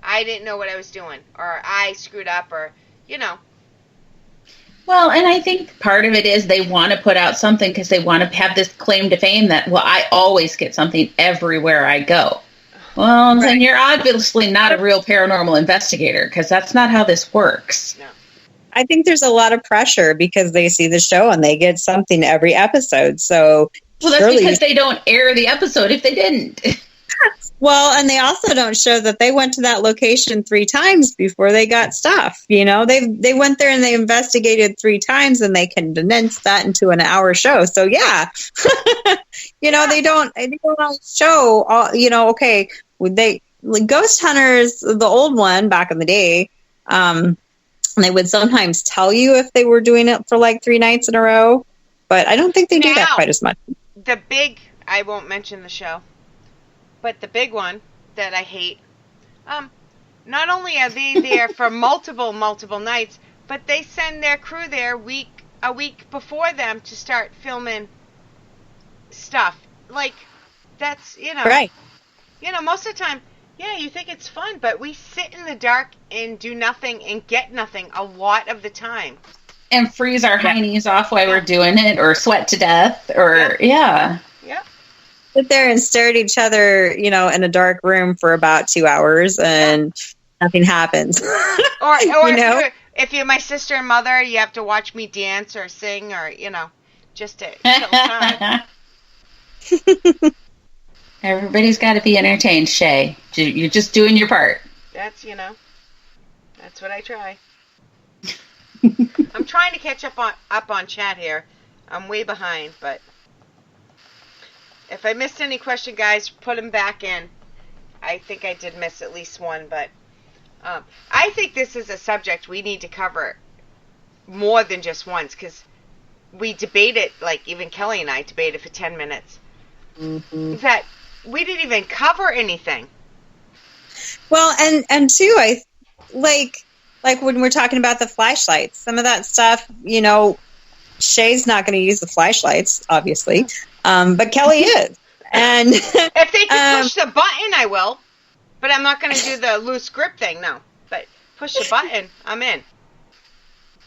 I didn't know what I was doing, or I screwed up, or, you know. Well, and I think part of it is they want to put out something because they want to have this claim to fame that, well, I always get something everywhere I go. Well, then you're obviously not a real paranormal investigator, because that's not how this works. No. I think there's a lot of pressure because they see the show and they get something every episode. So, well, that's because they don't air the episode if they didn't. Well, and they also don't show that they went to that location 3 times before they got stuff. You know, they went there and they investigated 3 times, and they can condense that into an hour show. So yeah, you know, they don't show all, you know, okay, like Ghost Hunters, the old one back in the day, they would sometimes tell you if they were doing it for like 3 nights in a row, but I don't think they do that quite as much. I won't mention the show. But the big one that I hate, not only are they there for multiple nights, but they send their crew there a week before them to start filming stuff. Like, that's, you know. Right. You know, most of the time, yeah, you think it's fun, but we sit in the dark and do nothing and get nothing a lot of the time. And freeze our heinies off while we're doing it, or sweat to death, or, Yep. Sit there and stare at each other, you know, in a dark room for about 2 hours, and nothing happens. Or you know? if you're my sister and mother, you have to watch me dance or sing, or, you know, just to kill time. Everybody's got to be entertained, Shay. You're just doing your part. That's, you know, that's what I try. I'm trying to catch up on chat here. I'm way behind, but if I missed any question, guys, put them back in. I think I did miss at least one, but I think this is a subject we need to cover more than just once, because we debate it, like even Kelly and I debated for 10 minutes. Mm-hmm. That we didn't even cover anything. Well, and too, I like when we're talking about the flashlights, some of that stuff, you know, Shay's not going to use the flashlights, obviously, but Kelly is. And if they can push the button, I will. But I'm not going to do the loose grip thing, no. But push the button, I'm in.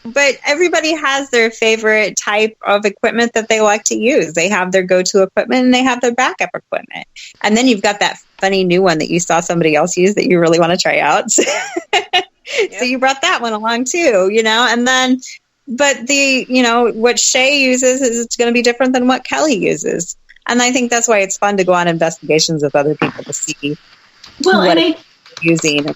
But everybody has their favorite type of equipment that they like to use. They have their go-to equipment, and they have their backup equipment. And then you've got that funny new one that you saw somebody else use that you really want to try out. Yep. So you brought that one along too, you know. And then, but what Shay uses is going to be different than what Kelly uses. And I think that's why it's fun to go on investigations with other people to see what they're using.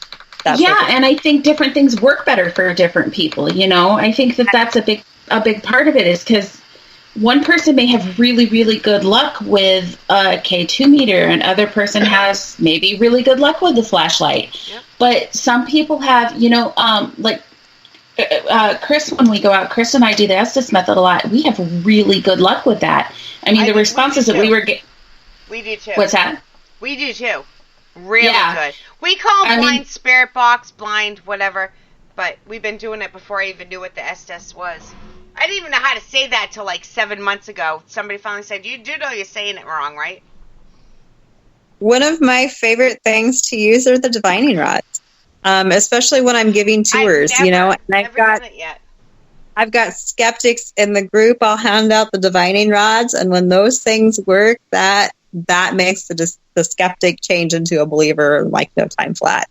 And I think different things work better for different people. You know, I think that's a big part of it, is because one person may have really, really good luck with a K2 meter, and other person has maybe really good luck with the flashlight. Yep. But some people have, you know, like Chris, when we go out, Chris and I do the Estes method a lot. We have really good luck with that. I mean, the responses that we were getting. We do too. What's that? We do too. Really good. We call them blind spirit box, blind whatever, but we've been doing it before I even knew what the Estes was. I didn't even know how to say that till like 7 months ago. Somebody finally said, "You do know you're saying it wrong, right?" One of my favorite things to use are the divining rods, especially when I'm giving tours. You know, and I've got skeptics in the group. I'll hand out the divining rods, and when those things work, that makes the skeptic change into a believer like no time flat.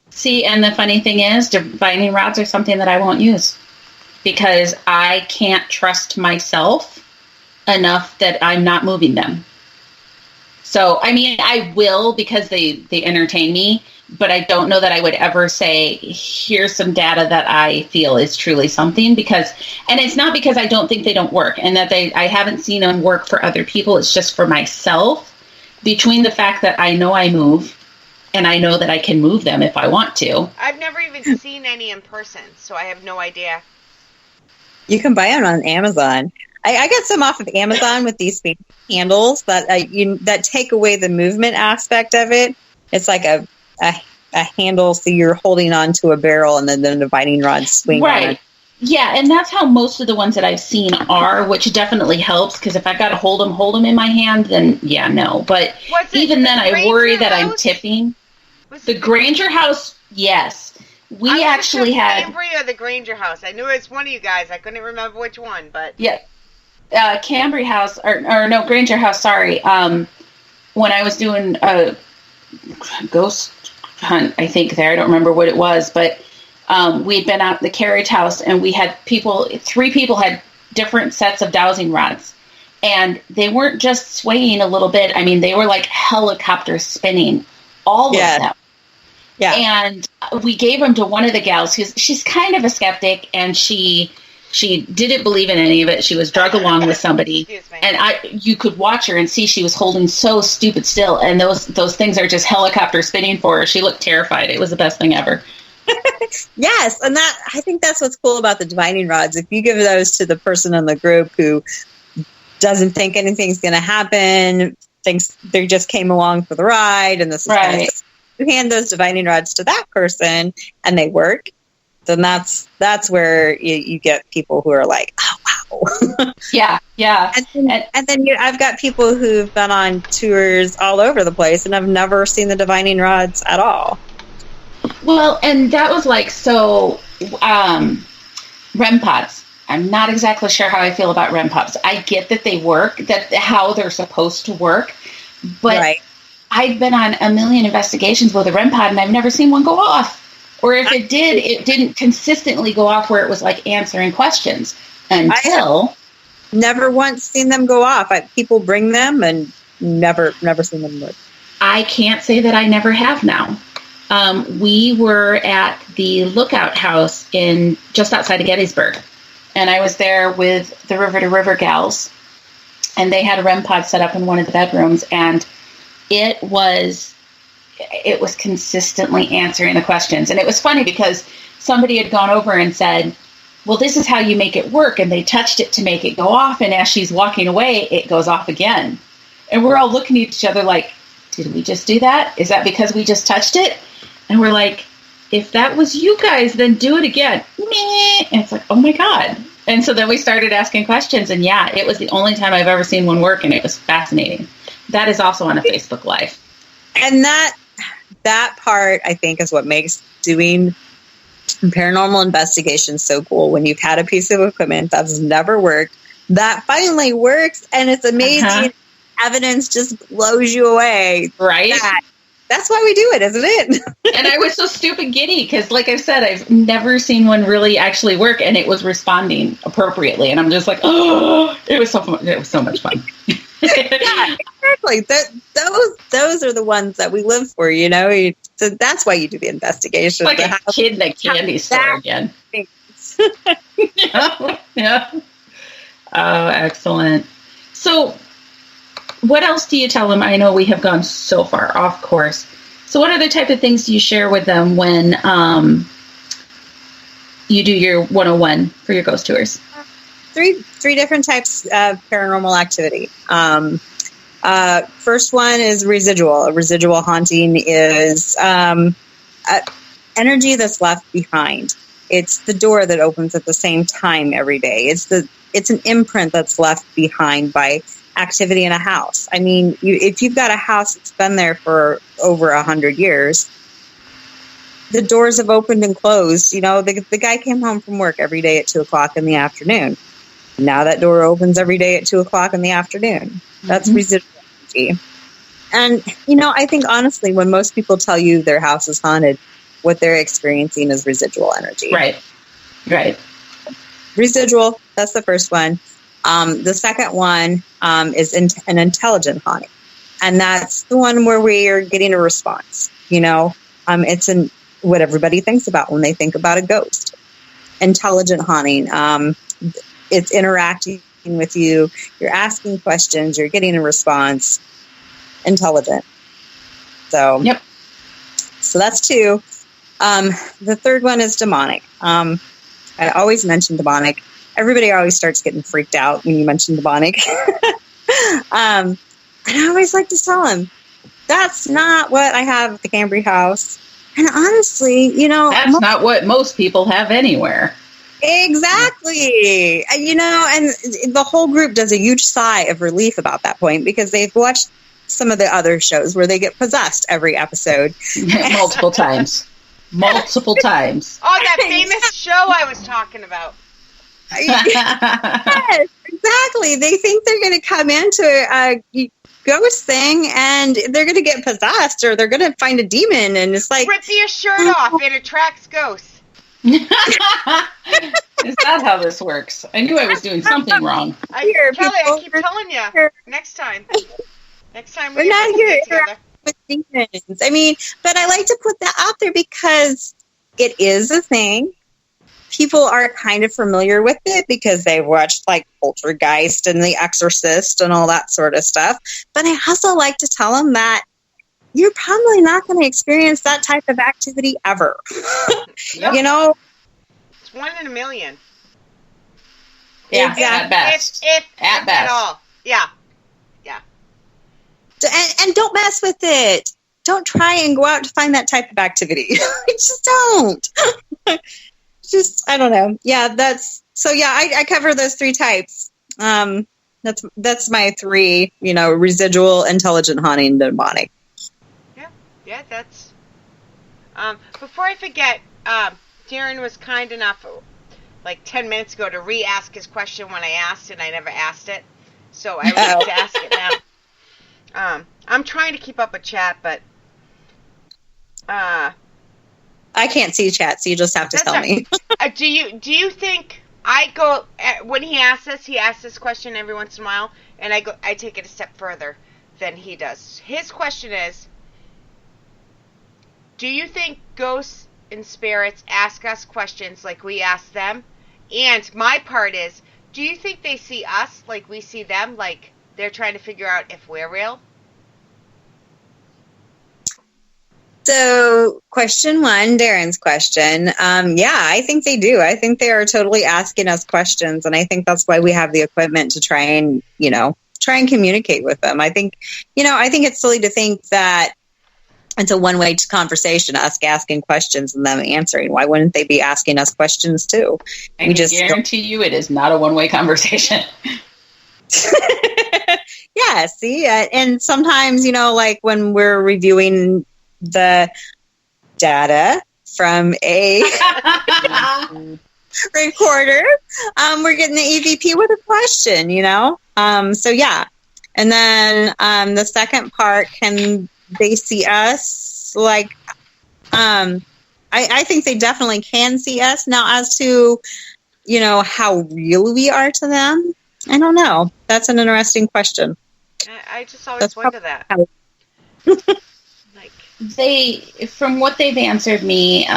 See, and the funny thing is, divining rods are something that I won't use because I can't trust myself enough that I'm not moving them. So, I mean, I will because they entertain me, but I don't know that I would ever say, here's some data that I feel is truly something, because, and it's not because I don't think they don't work and that I haven't seen them work for other people. It's just for myself, between the fact that I know I move and I know that I can move them if I want to. I've never even seen any in person, so I have no idea. You can buy them on Amazon. I got some off of Amazon with these handles that that take away the movement aspect of it. It's like a a handle, so you're holding onto a barrel, and then the divining rods swing. Right. Yeah, and that's how most of the ones that I've seen are, which definitely helps, because if I got to hold them in my hand, then yeah, no. But even then, I worry that I'm tipping. The Granger House, yes. We actually had Cambria or the Granger House. I knew it was one of you guys. I couldn't remember which one, but yeah, Cambria House or no Granger House. Sorry. When I was doing a ghost hunt, I think there, I don't remember what it was, but we'd been out at the carriage house, and we had three people had different sets of dowsing rods, and they weren't just swaying a little bit. I mean, they were like helicopter spinning, all of them. Yeah. And we gave them to one of the gals who's she's kind of a skeptic, and she didn't believe in any of it. She was drug along with somebody, and you could watch her and see she was holding so stupid still, and those things are just helicopter spinning for her. She looked terrified. It was the best thing ever. Yes, and I think that's what's cool about the divining rods. If you give those to the person in the group who doesn't think anything's going to happen, thinks they just came along for the ride, and this is right. You hand those divining rods to that person, and they work, then that's where you get people who are like, oh wow, yeah. And then I've got people who've been on tours all over the place and have never seen the divining rods at all. Well, and that was like, so REM pods. I'm not exactly sure how I feel about REM pods. I get that they work, that how they're supposed to work, but right. I've been on a million investigations with a REM pod, and I've never seen one go off. Or if it did, it didn't consistently go off where it was like answering questions until... Never once seen them go off. People bring them and never seen them work. I can't say that I never have now. We were at the Lookout House just outside of Gettysburg, and I was there with the River to River gals, and they had a REM pod set up in one of the bedrooms, and it was consistently answering the questions. And it was funny because somebody had gone over and said, well, this is how you make it work, and they touched it to make it go off, and as she's walking away, it goes off again. And we're all looking at each other like, did we just do that? Is that because we just touched it? And we're like, if that was you guys, then do it again. And it's like, oh my God. And so then we started asking questions, and yeah, it was the only time I've ever seen one work, and it was fascinating. That is also on a Facebook Live. And that part, I think, is what makes doing paranormal investigations so cool. When you've had a piece of equipment that's never worked, that finally works, and it's amazing. Evidence just blows you away. Right? That's why we do it, isn't it? And I was so stupid giddy because, like I said, I've never seen one really actually work, and it was responding appropriately. And I'm just like, oh, it was so much fun. Yeah, exactly. Those are the ones that we live for, you know. So that's why you do the investigation. Like a kid in a candy store again. Yeah. Oh, excellent. So, what else do you tell them? I know we have gone so far off course. So what other type of things do you share with them when you do your 101 for your ghost tours? Three different types of paranormal activity. First one is residual. A residual haunting is energy that's left behind. It's the door that opens at the same time every day. It's an imprint that's left behind by activity in a house. I mean, if you've got a house that's been there for over 100 years, the doors have opened and closed. You know, the guy came home from work every day at 2:00 in the afternoon. Now that door opens every day at 2:00 in the afternoon. That's residual energy. And, you know, I think honestly, when most people tell you their house is haunted, what they're experiencing is residual energy. Right. Residual, that's the first one. The second one is an intelligent haunting. And that's the one where we are getting a response. You know, it's what everybody thinks about when they think about a ghost. Intelligent haunting. It's interacting with you. You're asking questions. You're getting a response. Intelligent. So, yep. So that's two. The third one is demonic. I always mention demonic. Everybody always starts getting freaked out when you mention demonic. And I always like to tell them, that's not what I have at the Cambria house. And honestly, that's not what most people have anywhere. Exactly. And the whole group does a huge sigh of relief about that point because they've watched some of the other shows where they get possessed every episode. Multiple times. Oh, that famous show I was talking about. Yes, exactly. They think they're going to come into a ghost thing and they're going to get possessed or they're going to find a demon, and it's like, rip your shirt off, it attracts ghosts. Is that how this works? I knew I was doing something wrong. Kelly, I keep telling you, next time we're not here with demons. I mean, but I like to put that out there because it is a thing. People are kind of familiar with it because they've watched like Poltergeist and The Exorcist and all that sort of stuff. But I also like to tell them that you're probably not going to experience that type of activity ever. Yep. It's 1 in a million. Yeah, at best. If at all. Yeah. And don't mess with it. Don't try and go out to find that type of activity. Just don't. I don't know. Yeah, I cover those 3 types. That's my 3, residual, intelligent, haunting, demonic. Yeah, that's... before I forget, Darren was kind enough, like 10 minutes ago, to re-ask his question when I asked, and I never asked it. So I would like to ask it now. I'm trying to keep up with chat, but... I can't see chat, so you just have to tell me. Do you think when he asks this question every once in a while, and I take it a step further than he does. His question is, do you think ghosts and spirits ask us questions like we ask them? And my part is, do you think they see us like we see them, like they're trying to figure out if we're real? So, question 1, Darren's question. I think they do. I think they are totally asking us questions, and I think that's why we have the equipment to try and communicate with them. I think it's silly to think that it's a one-way conversation, us asking questions and them answering. Why wouldn't they be asking us questions too? I guarantee you it is not a one-way conversation. Yeah, see? And sometimes, like when we're reviewing the data from a recorder, we're getting the EVP with a question, So, yeah. And then the second part, can they see us? Like, I think they definitely can see us. Now, as to, how real we are to them, I don't know. That's an interesting question. I just always wonder that. From what they've answered me,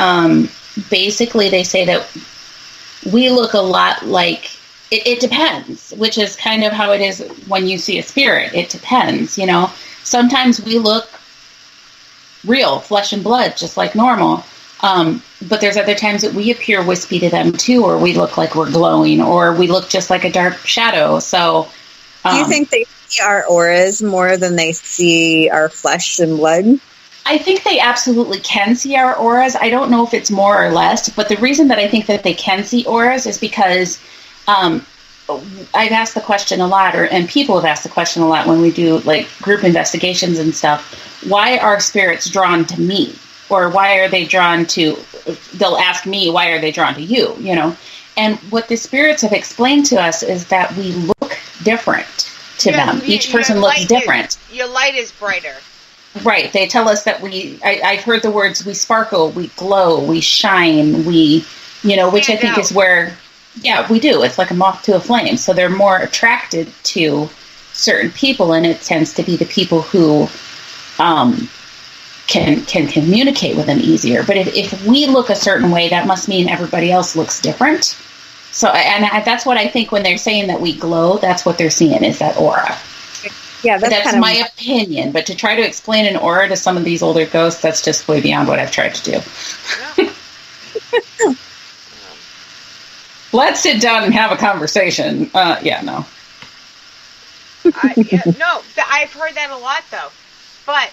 basically they say that we look a lot like, it depends, which is kind of how it is when you see a spirit. It depends, Sometimes we look real, flesh and blood, just like normal. But there's other times that we appear wispy to them too, or we look like we're glowing, or we look just like a dark shadow. So, do you think they see our auras more than they see our flesh and blood? I think they absolutely can see our auras. I don't know if it's more or less, but the reason that I think that they can see auras is because I've asked the question a lot, and people have asked the question a lot when we do like group investigations and stuff. Why are spirits drawn to me? Or why are they drawn to, they'll ask me, why are they drawn to you? And what the spirits have explained to us is that we look different to them. Each person looks different. Your light is brighter. Right. They tell us that I've heard the words, we sparkle, we glow, we shine, which I think is where, we do. It's like a moth to a flame. So they're more attracted to certain people, and it tends to be the people who can communicate with them easier. But if we look a certain way, that must mean everybody else looks different. So, and that's what I think when they're saying that we glow, that's what they're seeing is that aura. Yeah, that's my opinion. But to try to explain an aura to some of these older ghosts, that's just way beyond what I've tried to do. Let's sit down and have a conversation. No. No, I've heard that a lot, though. But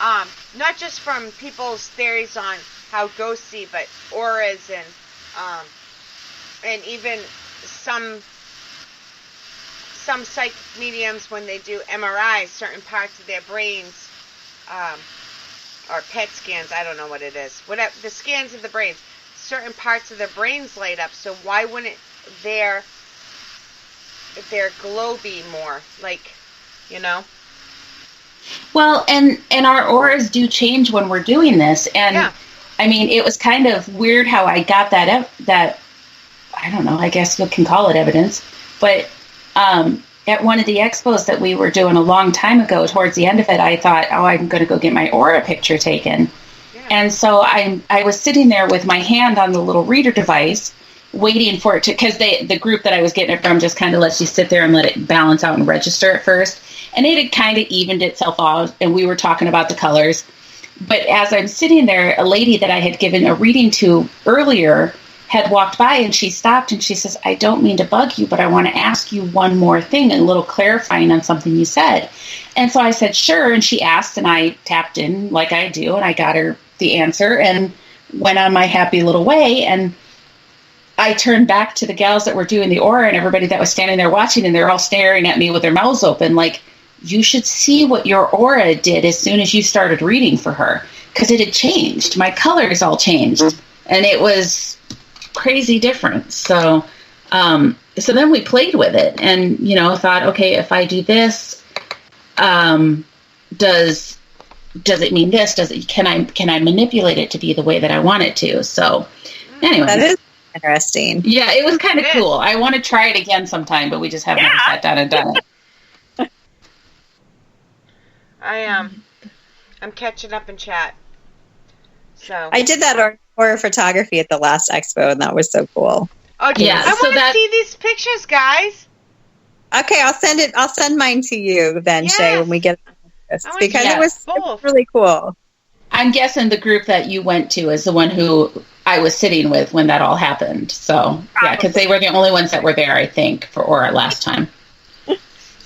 not just from people's theories on how ghosts see, but auras and even some psychic mediums, when they do MRIs, certain parts of their brains, or PET scans, I don't know what it is, whatever, the scans of the brains, certain parts of their brains light up. So why wouldn't their glow be more, like, you know? Well, and our auras do change when we're doing this, and yeah. I mean, it was kind of weird how I got that I don't know, I guess you can call it evidence, but at one of the expos that we were doing a long time ago, towards the end of it, I thought, I'm going to go get my aura picture taken. Yeah. And so I was sitting there with my hand on the little reader device, waiting for it to, because the group that I was getting it from just kind of lets you sit there and let it balance out and register at first. And it had kind of evened itself out, and we were talking about the colors. But as I'm sitting there, a lady that I had given a reading to earlier had walked by, and she stopped and she says, I don't mean to bug you, but I want to ask you one more thing, a little clarifying on something you said. And so I said, sure. And she asked, and I tapped in like I do, and I got her the answer and went on my happy little way. And I turned back to the gals that were doing the aura and everybody that was standing there watching, and they're all staring at me with their mouths open like, you should see what your aura did as soon as you started reading for her, because it had changed. My colors all changed, and it was crazy different. So then we played with it, and thought, okay, if I do this, does it mean this? Can I manipulate it to be the way that I want it to? So anyway, that is interesting. Yeah, it was kind of cool. I want to try it again sometime, but we just haven't ever sat down and done it. I'm catching up in chat. So I did that horror photography at the last expo, and that was so cool. Oh, yeah. I want to see these pictures, guys. Okay, I'll send mine to you then, yes. Shay, when we get this, because it was really cool. I'm guessing the group that you went to is the one who I was sitting with when that all happened. So yeah, because they were the only ones that were there, I think, for Aura last time.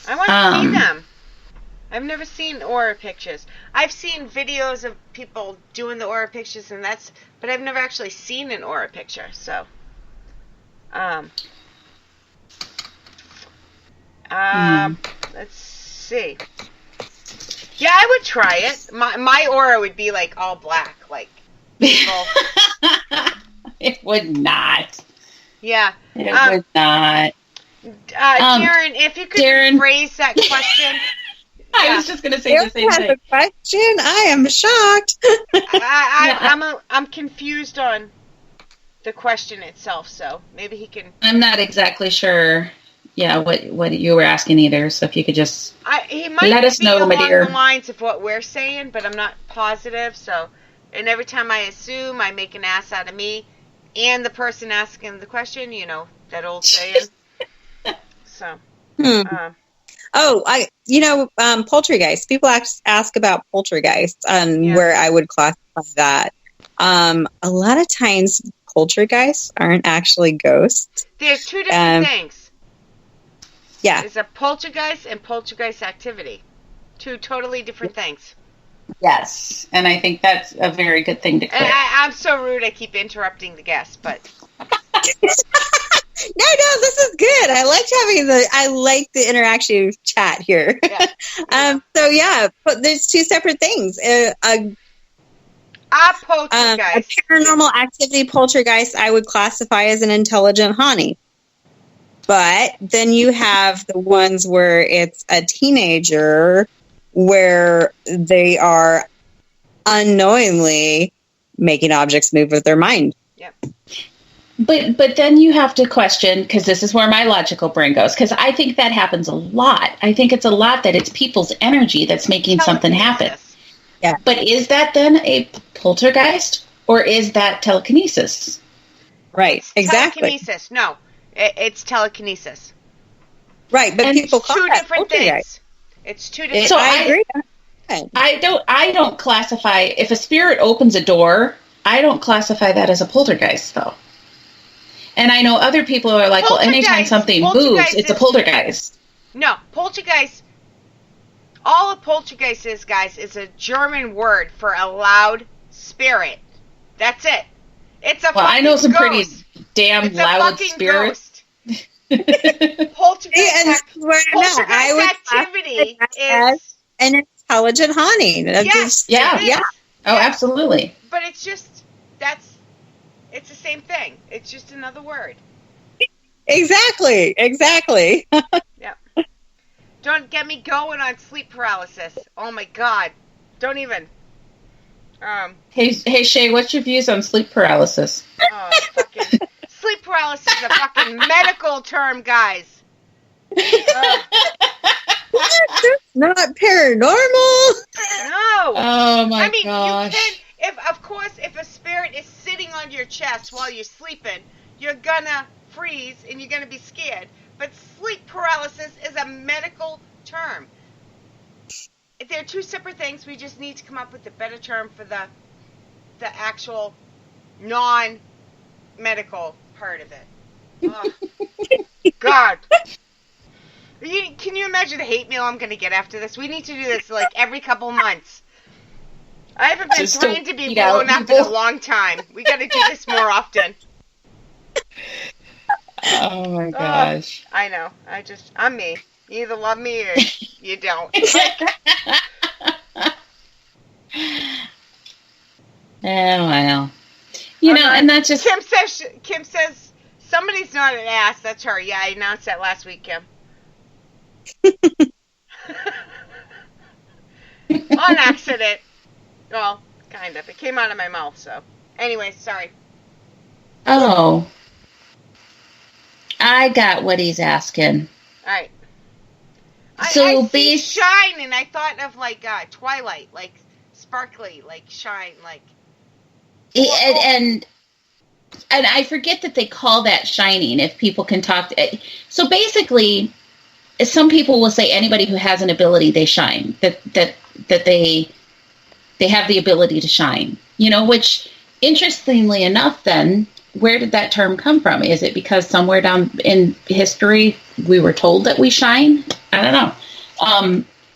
I want to see them. I've never seen aura pictures. I've seen videos of people doing the aura pictures, but I've never actually seen an aura picture. So, let's see. Yeah, I would try it. My aura would be like all black, like people. It would not. Yeah, it would not. Darren, if you could phrase that question. I was just going to say the same thing. A question? I am shocked. I'm confused on the question itself, so maybe he can. I'm not exactly sure. Yeah, what you were asking either. So if you could just let us know, my dear. Along the lines of what we're saying, but I'm not positive. So, and every time I assume, I make an ass out of me and the person asking the question. That old saying. So. Poltergeist. People ask about poltergeist and where I would classify that. A lot of times, poltergeists aren't actually ghosts. There's two different things. Yeah. There's a poltergeist and poltergeist activity. Two totally different things. Yes, and I think that's a very good thing to clear. I'm so rude, I keep interrupting the guest, but... No, this is good. I like the interactive chat here. Yeah. But there's two separate things. A poltergeist. A paranormal activity poltergeist I would classify as an intelligent haunting. But then you have the ones where it's a teenager where they are unknowingly making objects move with their mind. Yep. But then you have to question, because this is where my logical brain goes, because I think that happens a lot. I think it's a lot that it's people's energy that's making something happen. Yeah. But is that then a poltergeist, or is that telekinesis? Right, exactly. Telekinesis. No, it's telekinesis. Right, but people call that different things. It's two different things. So I agree. I don't classify, if a spirit opens a door, I don't classify that as a poltergeist, though. And I know other people are like, well, anytime something moves, it's a poltergeist. No, poltergeist All a poltergeist is, guys, is a German word for a loud spirit. That's it. It's a well, I know some ghost. pretty damn loud spirits. Poltergeist activity is an intelligent haunting. Yeah. Oh, absolutely. But it's just it's the same thing. It's just another word. Exactly. Yeah. Don't get me going on sleep paralysis. Oh my God. Don't even. Hey Shay, what's your views on sleep paralysis? Oh, fucking sleep paralysis is a fucking medical term, guys. That's not paranormal. No. Oh my gosh. gosh. You can, if a spirit is sitting on your chest while you're sleeping, you're gonna freeze and you're gonna be scared. But sleep paralysis is a medical term. They're two separate things. We just need to come up with a better term for the actual non-medical part of it. Oh, God. Can you imagine the hate mail I'm going to get after this? We need to do this like every couple months. I haven't been trained to be blown up in a long time. We got to do this more often. Oh my gosh. I know. I'm me. You either love me or you don't. Oh, well. You know, and that's just... Kim says, somebody's not an ass. That's her. Yeah, I announced that last week, Kim. On accident. Well, kind of. It came out of my mouth, so. Anyway, sorry. Oh. I got what he's asking. All right. So I see shine, and I thought of like Twilight, like sparkly, like shine, like. And I forget that they call that shining. If people can talk, so basically, some people will say anybody who has an ability, they shine. That they have the ability to shine. You know, which interestingly enough, then. Where did that term come from? Is it because somewhere down in history we were told that we shine? I don't know.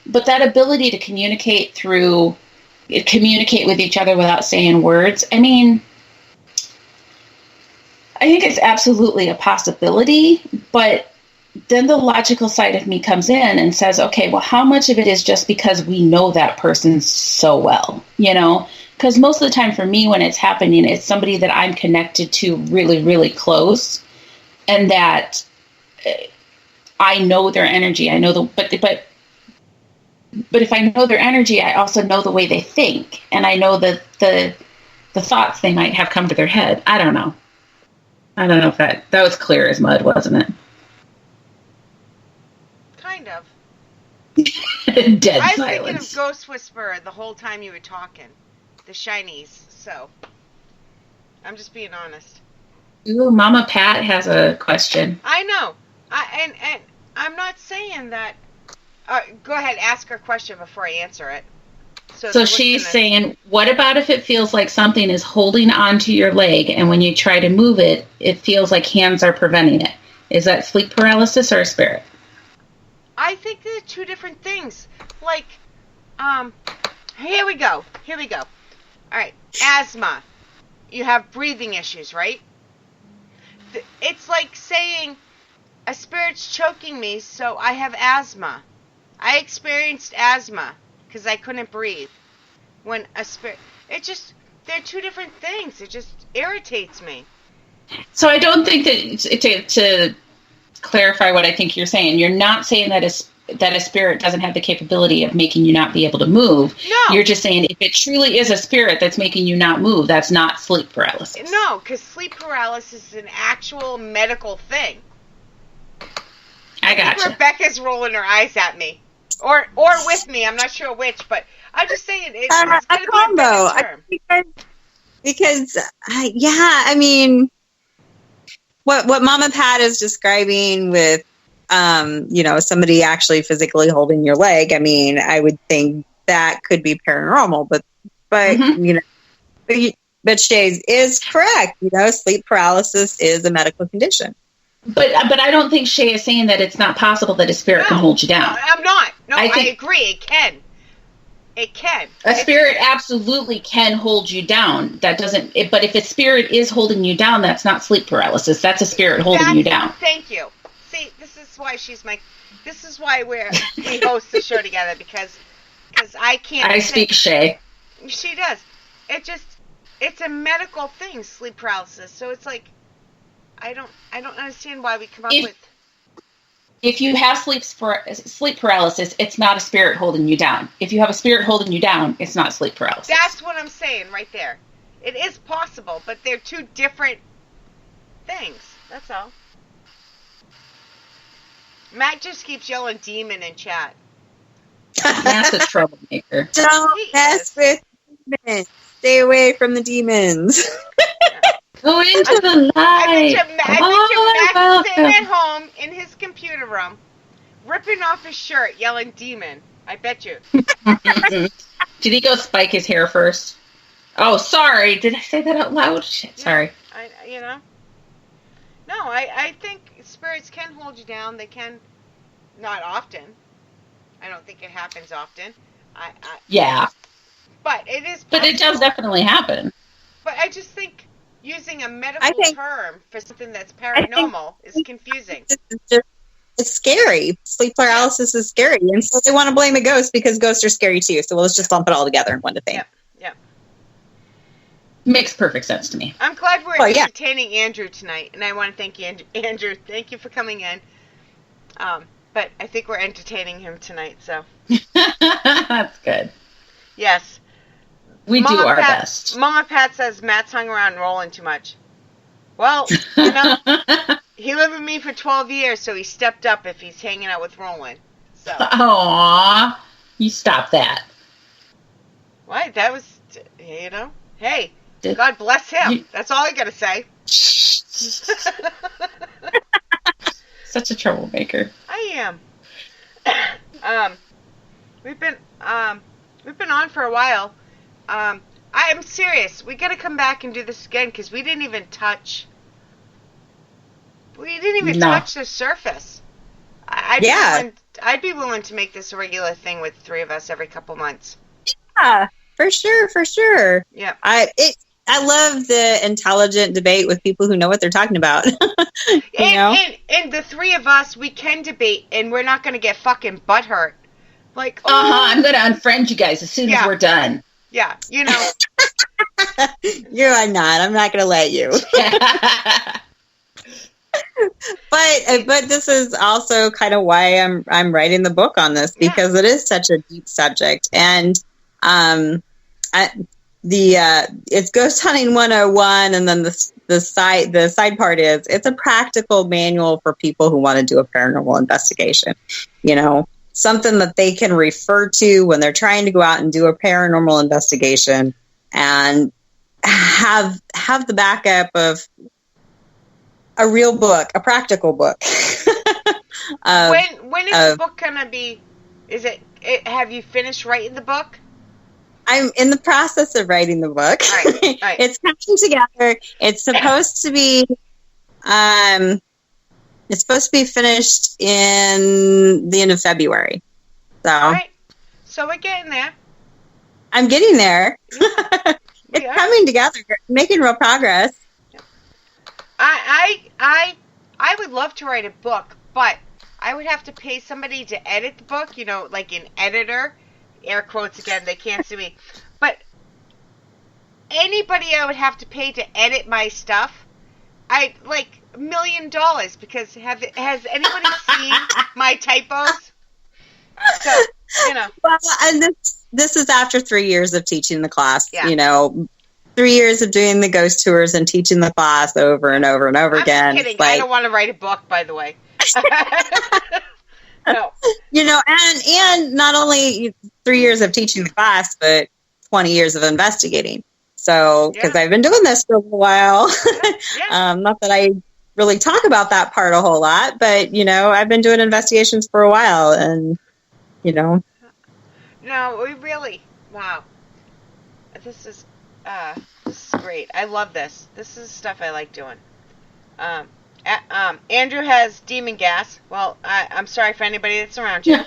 But that ability to communicate with each other without saying words, I mean, I think it's absolutely a possibility, but then the logical side of me comes in and says, okay, well, how much of it is just because we know that person so well, you know? Because most of the time for me, when it's happening, it's somebody that I'm connected to really, really close, and that I know their energy. I know but if I know their energy, I also know the way they think, and I know the thoughts they might have come to their head. I don't know if that was clear as mud, wasn't it? Kind of. Dead I was silence. thinking of Ghost Whisperer the whole time you were talking. The shinies, so I'm just being honest. Ooh, Mama Pat has a question. I know. And I'm not saying that. Go ahead, ask her question before I answer it. So she's saying, what about if it feels like something is holding onto your leg, and when you try to move it, it feels like hands are preventing it? Is that sleep paralysis or a spirit? I think they're two different things. Like, here we go. All right, asthma. You have breathing issues, right? It's like saying a spirit's choking me, so I have asthma. I experienced asthma because I couldn't breathe. When a spirit, they're two different things. It just irritates me. So I don't think that, to clarify what I think you're saying, you're not saying that a spirit doesn't have the capability of making you not be able to move. No. You're just saying if it truly is a spirit that's making you not move, that's not sleep paralysis. No, because sleep paralysis is an actual medical thing. I gotcha. Rebecca's rolling her eyes at me. Or with me, I'm not sure which, but I'm just saying it's a combo. Because I mean, what Mama Pat is describing with somebody actually physically holding your leg, I mean, I would think that could be paranormal, but but Shay is correct. Sleep paralysis is a medical condition. But I don't think Shay is saying that it's not possible that a spirit can hold you down. I'm not. No, I agree. It can. A spirit absolutely can hold you down. That doesn't. But if a spirit is holding you down, that's not sleep paralysis. That's a spirit holding you down. Thank you. See, this is why This is why we host the show together because I can't. I speak Shay. She does. It's a medical thing, sleep paralysis. So it's like, I don't understand why we come up with. If you have sleep paralysis, it's not a spirit holding you down. If you have a spirit holding you down, it's not sleep paralysis. That's what I'm saying right there. It is possible, but they're two different things. That's all. Matt just keeps yelling demon in chat. That's a troublemaker. Don't mess with demons. Stay away from the demons. Go into the light. I bet Matt's sitting at home in his computer room, ripping off his shirt, yelling demon. I bet you. Did he go spike his hair first? Oh, sorry. Did I say that out loud? Shit, sorry. No, I think spirits can hold you down. They can, not often. I don't think it happens often. Yeah. But it is possible. But it does definitely happen. But I just think using a medical term for something that's paranormal is confusing. It's scary. Sleep paralysis is scary. And so they want to blame a ghost because ghosts are scary too. So let's just lump it all together in one thing. Yep. Makes perfect sense to me. I'm glad we're entertaining Andrew tonight. And I want to thank you, Andrew. Thank you for coming in. But I think we're entertaining him tonight, so. That's good. Yes. We do our best. Mama Pat says Matt's hung around Roland too much. Well, he lived with me for 12 years, so he stepped up if he's hanging out with Roland. So. Aww. You stop that. What? That was, hey, God bless him. That's all I gotta say. Such a troublemaker. I am. We've been on for a while. I am serious. We gotta come back and do this again because we didn't even touch the surface. I'd be willing to make this a regular thing with three of us every couple months. Yeah, for sure. Yeah. I love the intelligent debate with people who know what they're talking about. And the three of us, we can debate, and we're not going to get fucking butthurt. Like, I'm going to unfriend you guys as soon as we're done. Yeah, You are not. I'm not going to let you. But this is also kind of why I'm writing the book on this because it is such a deep subject, and it's Ghost Hunting 101, and then the side part is it's a practical manual for people who want to do a paranormal investigation. Something that they can refer to when they're trying to go out and do a paranormal investigation, and have the backup of a real book, a practical book. When is the book gonna be? Have you finished writing the book? I'm in the process of writing the book. All right. It's coming together. It's supposed to be finished in the end of February. So, all right. So we're getting there. I'm getting there. It's coming together, making real progress. I would love to write a book, but I would have to pay somebody to edit the book, like an editor. Air quotes again, they can't see me. But anybody I would have to pay to edit my stuff, I'd like $1 million because has anybody seen my typos? So, Well, and this is after 3 years of teaching the class, 3 years of doing the ghost tours and teaching the class over and over and over again. I'm kidding. I don't want to write a book, by the way. No. And not only 3 years of teaching the class, but 20 years of investigating. So, because I've been doing this for a while, not that I really talk about that part a whole lot, but, I've been doing investigations for a while and, No, we really, wow. This is great. I love this. This is stuff I like doing. Andrew has demon gas. Well, I'm sorry for anybody that's around you.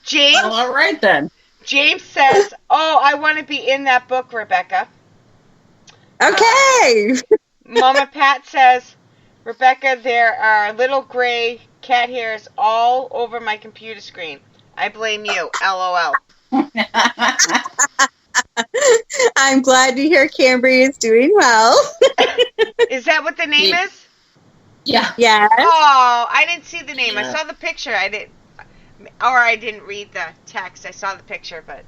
James. Well, all right then. James says, "Oh, I want to be in that book, Rebecca." Okay. Mama Pat says, "Rebecca, there are little gray cat hairs all over my computer screen. I blame you. LOL." I'm glad to hear Cambry is doing well. Is that what the name is? Yeah. Yeah. Oh, I didn't see the name. Yeah. I saw the picture. I didn't read the text. I saw the picture, but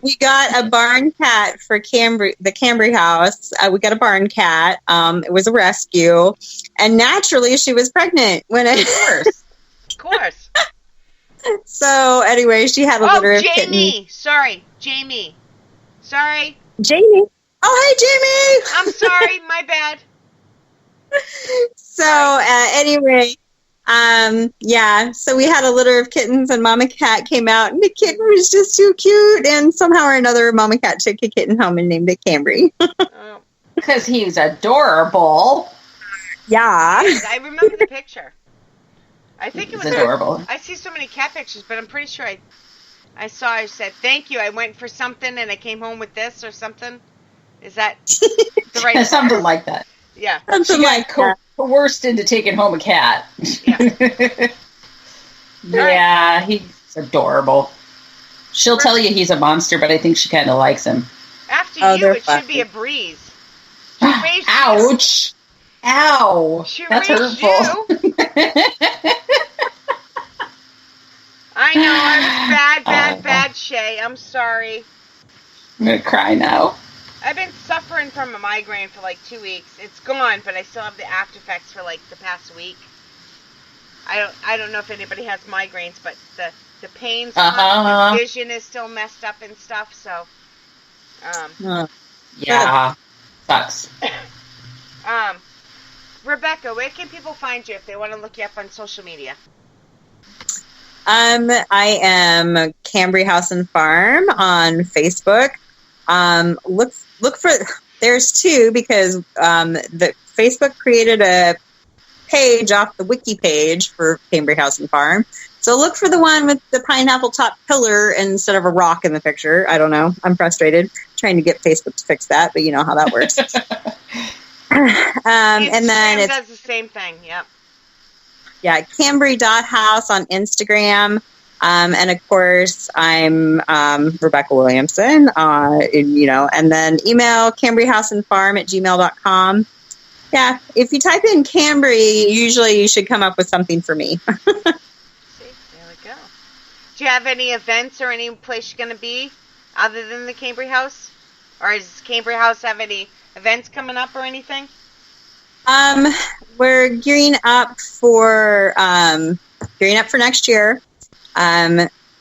We got a barn cat for the Cambry house. We got a barn cat. It was a rescue, and naturally, she was pregnant when it. Of course. So anyway, she had a litter of kittens. Jamie. Sorry. Jamie. Oh, hey, Jamie. I'm sorry. My bad. So anyway, yeah. So we had a litter of kittens, and Mama Cat came out, and the kitten was just so cute. And somehow or another, Mama Cat took a kitten home and named it Cambry. Because he's adorable. Yeah. I remember the picture. I think it was adorable. I see so many cat pictures, but I'm pretty sure I said, "Thank you. I went for something and I came home with this," or something. Is that the right something like that. Yeah. Something like coerced into taking home a cat. Yeah. Yeah, he's adorable. She'll tell you he's a monster, but I think she kind of likes him. After you, they're it fussy. should be a breeze. Ouch. Ow. That's hurtful. I know, I was bad, Shay. I'm sorry. I'm going to cry now. I've been suffering from a migraine for like 2 weeks. It's gone, but I still have the after effects for like the past week. I don't know if anybody has migraines, but the pain's gone, the vision is still messed up and stuff, so yeah. Sucks. Rebecca, where can people find you if they want to look you up on social media? I am Cambry House and Farm on Facebook. Look for, there's two, because the Facebook created a page off the wiki page for Cambry House and Farm. So look for the one with the pineapple top pillar instead of a rock in the picture. I don't know. I'm frustrated trying to get Facebook to fix that, but you know how that works. And then does the same thing. Yep. Yeah, Cambry.house on Instagram. And of course, I'm Rebecca Williamson, and then email cambryhouseandfarm@gmail.com. Yeah, if you type in Cambry, usually you should come up with something for me. See, there we go. Do you have any events or any place you're going to be other than the Cambry House? Or does Cambry House have any events coming up or anything? We're gearing up for next year.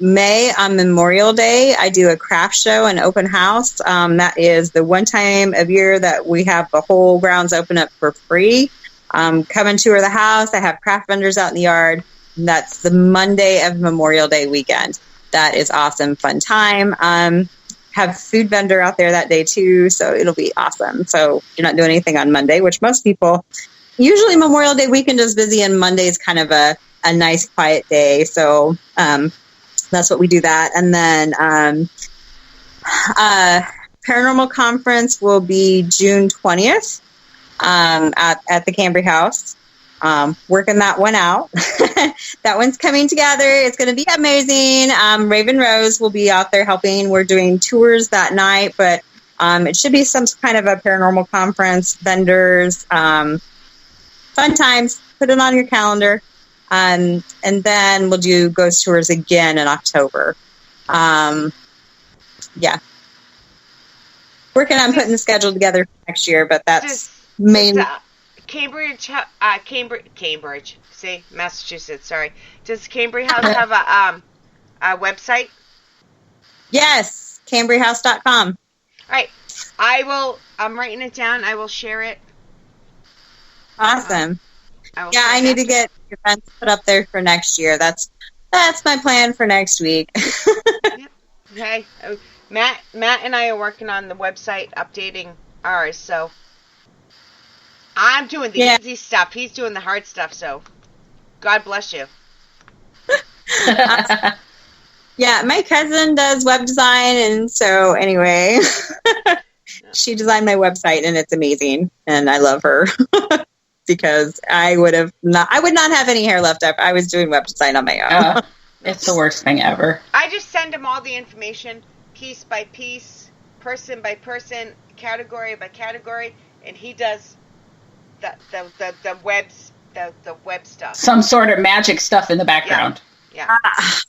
May on Memorial Day, I do a craft show and open house. That is the one time of year that we have the whole grounds open up for free. Come and tour the house. I have craft vendors out in the yard. And that's the Monday of Memorial Day weekend. That is awesome, fun time. Have food vendor out there that day too, so it'll be awesome. So you're not doing anything on Monday, which most people, usually Memorial Day weekend is busy and Monday is kind of a nice quiet day. So that's what we do that. And then Paranormal Conference will be June 20th at the Cambry House. Working that one out. That one's coming together. It's going to be amazing. Raven Rose will be out there helping. We're doing tours that night, but it should be some kind of a paranormal conference, vendors, fun times. Put it on your calendar. And then we'll do ghost tours again in October. Yeah. Working on putting the schedule together for next year, but that's mainly... Cambridge, see, Massachusetts, sorry. Does Cambry House have a website? Yes, cambryhouse.com. All right. I'm writing it down. I will share it. Awesome. I need to get events put up there for next year. That's my plan for next week. Yep. Okay. Matt and I are working on the website, updating ours, so I'm doing the easy stuff. He's doing the hard stuff, so God bless you. Yeah, my cousin does web design, and so anyway, she designed my website, and it's amazing, and I love her because I would not have any hair left if I was doing web design on my own. It's the worst thing ever. I just send him all the information, piece by piece, person by person, category by category, and he does the web stuff. Some sort of magic stuff in the background. Yeah.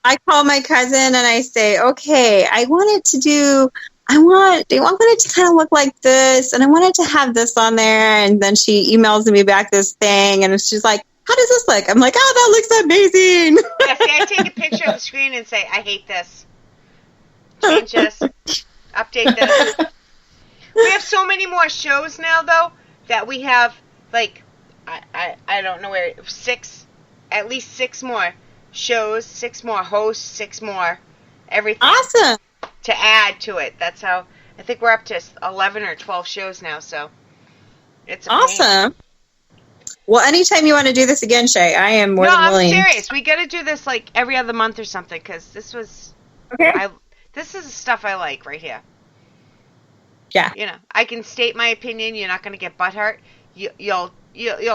I call my cousin and I say, okay, I want it to kind of look like this, and I want it to have this on there. And then she emails me back this thing, and she's like, how does this look? I'm like, oh, that looks amazing. Yeah, see, I take a picture of the screen and say, I hate this. Change this. Update this. We have so many more shows now, though, that we have, like, I don't know where, at least 6 more shows, 6 more hosts, 6 more everything. Awesome. To add to it. That's how, I think we're up to 11 or 12 shows now, so it's awesome. Well, anytime you want to do this again, Shay, I am more than willing. No, I'm serious. We got to do this like every other month or something, because this was, this is the stuff I like right here. Yeah. You know, I can state my opinion. You're not going to get butthurt. You'll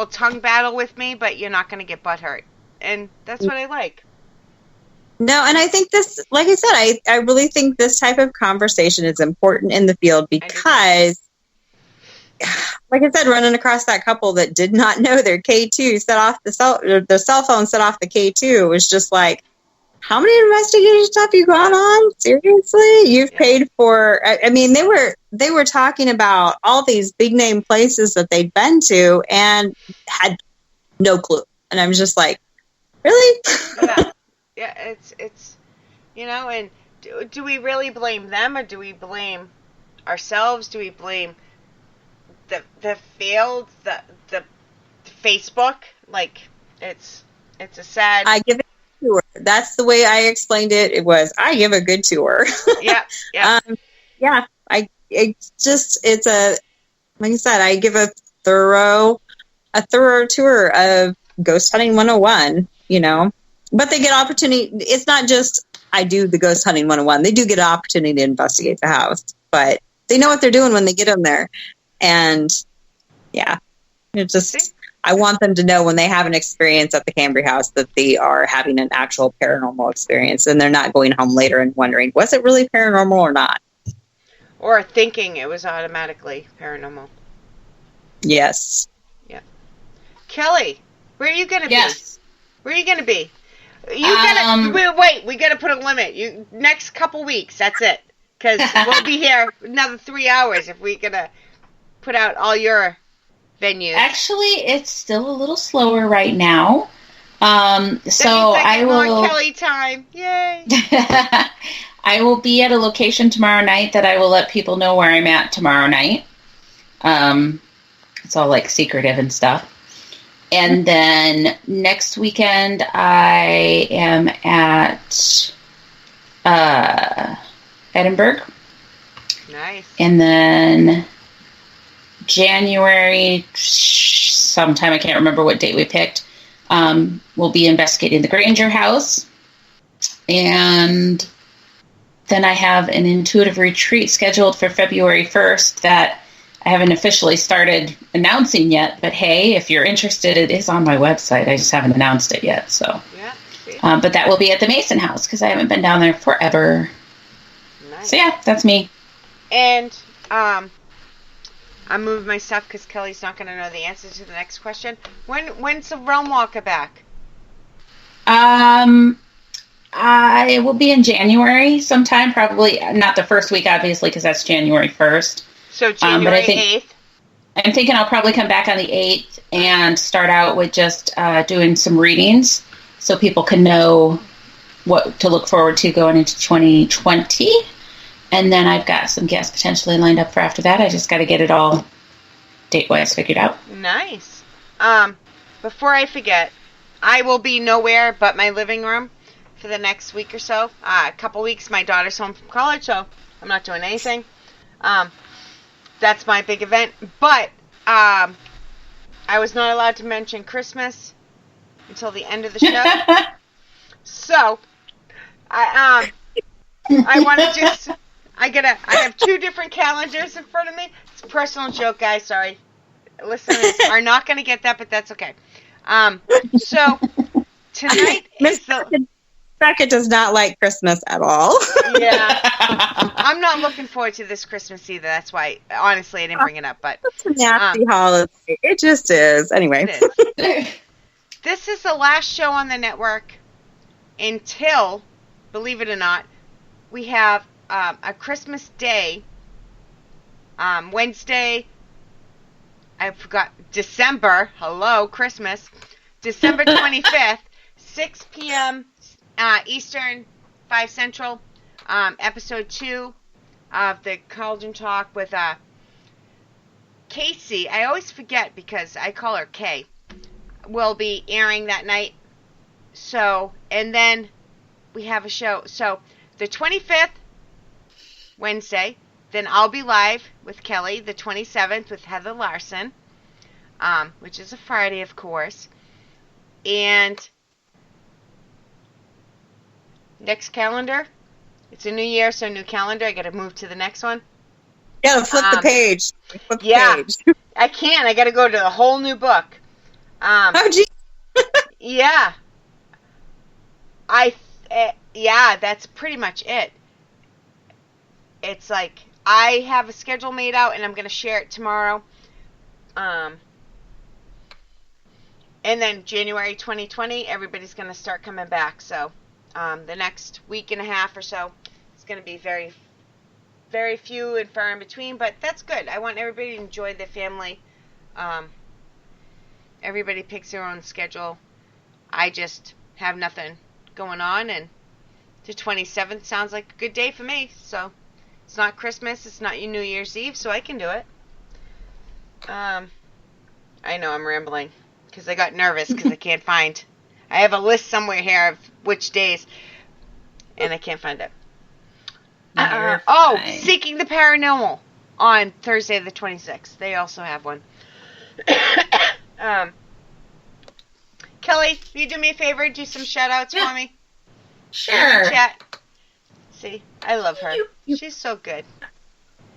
tongue battle with me, but you're not going to get butthurt. And that's what I like. No, and I think this, like I said, I really think this type of conversation is important in the field because, like I said, running across that couple that did not know their K2 set off the cell phone set off the K2 was just like, how many investigations have you gone on? Seriously? You've paid for, I mean, they were talking about all these big name places that they'd been to and had no clue. And I'm just like, really? Yeah, it's you know, and do we really blame them, or do we blame ourselves? Do we blame the field, the Facebook? Like, it's a sad. I give it a tour. That's the way I explained it. It was, I give a good tour. Yeah. It's a, like I said, I give a thorough tour of Ghost Hunting 101, you know. But they get opportunity. It's not just I do the Ghost Hunting 101. They do get an opportunity to investigate the house, but they know what they're doing when they get them there. And yeah, it just, I want them to know when they have an experience at the Cambry house that they are having an actual paranormal experience, and they're not going home later and wondering, was it really paranormal or not? Or thinking it was automatically paranormal. Yes. Yeah. Kelly, where are you going to be? Where are you going to be? You gotta wait. We gotta put a limit. Next couple weeks. That's it. Because we'll be here another 3 hours if we're gonna put out all your venues. Actually, it's still a little slower right now. So I will. More Kelly time. Yay! I will be at a location tomorrow night that I will let people know where I'm at tomorrow night. It's all like secretive and stuff. And then next weekend, I am at Edinburgh. Nice. And then January, sometime, I can't remember what date we picked, we'll be investigating the Granger house. And then I have an intuitive retreat scheduled for February 1st that I haven't officially started announcing yet, but hey, if you're interested, it is on my website. I just haven't announced it yet. So, but that will be at the Mason house because I haven't been down there forever. Nice. So yeah, that's me. And I'm moving my stuff because Kelly's not going to know the answer to the next question. When's the Realm Walker back? I will be in January sometime. Probably not the first week, obviously, because that's January 1st. So January 8th? I'm thinking I'll probably come back on the 8th and start out with just doing some readings so people can know what to look forward to going into 2020. And then I've got some guests potentially lined up for after that. I just got to get it all date-wise figured out. Nice. Before I forget, I will be nowhere but my living room for the next week or so. A couple weeks, my daughter's home from college, so I'm not doing anything. That's my big event. But I was not allowed to mention Christmas until the end of the show. So, I want to just, I have 2 different calendars in front of me. It's a personal joke, guys. Sorry. Listeners are not going to get that, but that's okay. So, tonight Miss Beckett does not like Christmas at all. Yeah. I'm not looking forward to this Christmas either. That's why, honestly, I didn't bring it up. But it's a nasty holiday. It just is. Anyway. It is. This is the last show on the network until, believe it or not, we have a Christmas Day, Wednesday, I forgot, December 25th, 6 p.m. Eastern, 5 Central, episode 2 of the Cauldron Talk with Casey. I always forget because I call her Kay. Will be airing that night. So, and then we have a show. So, the 25th, Wednesday, then I'll be live with Kelly, the 27th with Heather Larson, which is a Friday, of course. And next calendar, it's a new year, so new calendar. I got to move to the next one. Yeah, flip the page. Flip the page. I can't. I got to go to a whole new book. Oh, gee. Yeah. Yeah, that's pretty much it. It's like, I have a schedule made out, and I'm going to share it tomorrow. And then January 2020, everybody's going to start coming back. So, the next week and a half or so, it's going to be very, very few and far in between, but that's good. I want everybody to enjoy their family. Everybody picks their own schedule. I just have nothing going on, and the 27th sounds like a good day for me. So, it's not Christmas, it's not New Year's Eve, so I can do it. I know I'm rambling because I got nervous because I can't find. I have a list somewhere here of which days, and I can't find it. Seeking the Paranormal on Thursday the 26th. They also have one. Kelly, will you do me a favor? Do some shout-outs for me? Sure. Chat. See, I love her. She's so good.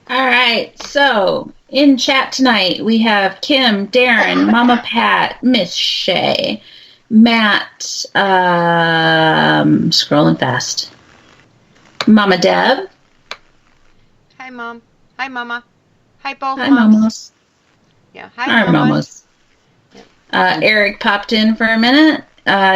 All right, so in chat tonight we have Kim, Darren, Mama Pat, Miss Shay, Matt, scrolling fast, Mama Deb. Hi, Mom. Hi, Mama. Hi, both Hi, moms. Mamas. Yeah, hi, Mamas. Mamas. Eric popped in for a minute.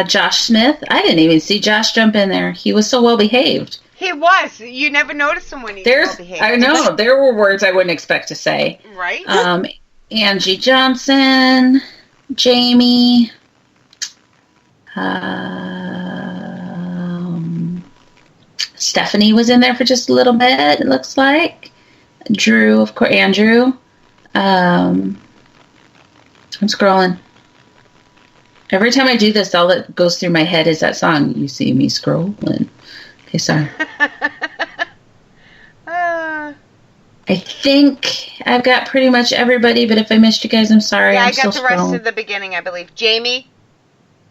Josh Smith. I didn't even see Josh jump in there. He was so well behaved. He was. You never noticed him when he was well behaved. I know. There were words I wouldn't expect to say. Right? Angie Johnson, Jamie, Stephanie was in there for just a little bit, it looks like. Drew, of course, Andrew. I'm scrolling. Every time I do this, all that goes through my head is that song, You See Me Scrolling. Okay, sorry. I think I've got pretty much everybody, but if I missed you guys, I'm sorry. Yeah, I got the rest of the beginning, I believe. Jamie?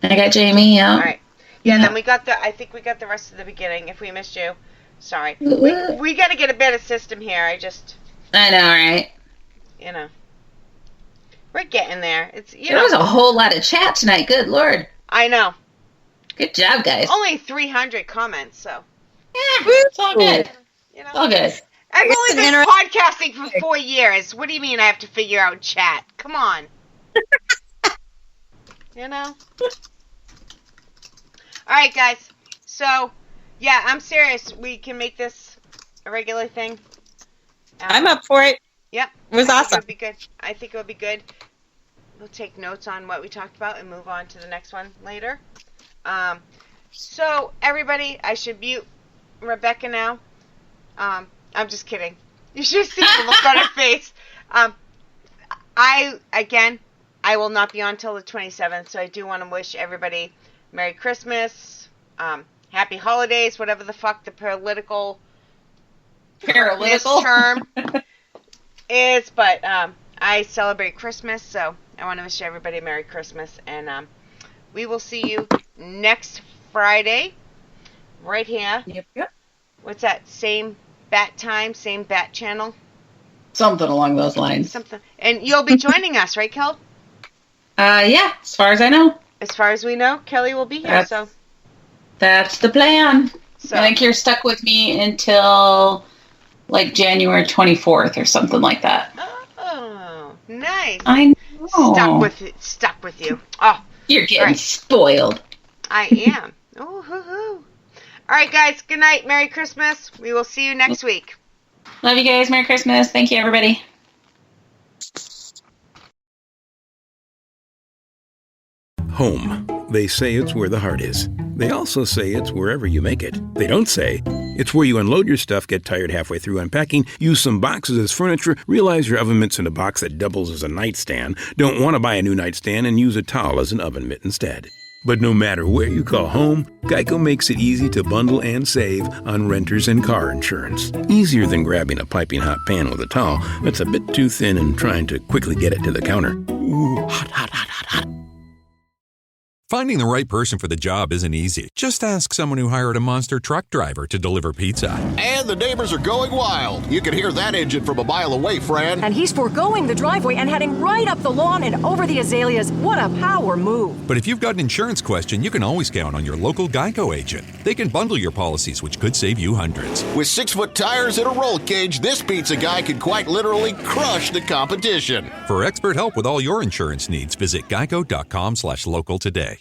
I got Jamie, yeah. All right. Yeah, then I think we got the rest of the beginning. If we missed you, sorry. We got to get a better system here. I know, right? You know. We're getting there. There was a whole lot of chat tonight. Good Lord. I know. Good job, guys. Only 300 comments, so. Yeah, it's all good. You know, it's all good. I've only been podcasting for 4 years. What do you mean I have to figure out chat? Come on. You know? Alright, guys. So, yeah, I'm serious. We can make this a regular thing. I'm up for it. Yep. It was awesome. It would be good. I think it would be good. We'll take notes on what we talked about and move on to the next one later. So, everybody, I should mute Rebecca now. I'm just kidding. You should see the look on her face. I will not be on till the 27th, so I do want to wish everybody Merry Christmas, Happy Holidays, whatever the fuck the political term is, but I celebrate Christmas, so I want to wish everybody a Merry Christmas, and we will see you next Friday, right here. Yep. What's that? Same bat time, same bat channel? Something along those lines. Something. And you'll be joining us, right, Kel? Yeah, as far as I know. As far as we know, Kelly will be here, so. That's the plan. So. I think you're stuck with me until, like, January 24th or something like that. Oh, nice. I know. Stuck with you. Oh. You're getting spoiled. I am. Oh, hoo-hoo. All right, guys. Good night. Merry Christmas. We will see you next week. Love you guys. Merry Christmas. Thank you, everybody. Home. They say it's where the heart is. They also say it's wherever you make it. They don't say it's where you unload your stuff, get tired halfway through unpacking, use some boxes as furniture, realize your oven mitt's in a box that doubles as a nightstand, don't want to buy a new nightstand, and use a towel as an oven mitt instead. But no matter where you call home, Geico makes it easy to bundle and save on renters and car insurance. Easier than grabbing a piping hot pan with a towel that's a bit too thin and trying to quickly get it to the counter. Ooh, hot, hot, hot, hot, hot. Finding the right person for the job isn't easy. Just ask someone who hired a monster truck driver to deliver pizza. And the neighbors are going wild. You can hear that engine from a mile away, Fran. And he's foregoing the driveway and heading right up the lawn and over the azaleas. What a power move. But if you've got an insurance question, you can always count on your local Geico agent. They can bundle your policies, which could save you hundreds. With 6-foot tires and a roll cage, this pizza guy could quite literally crush the competition. For expert help with all your insurance needs, visit geico.com/local today.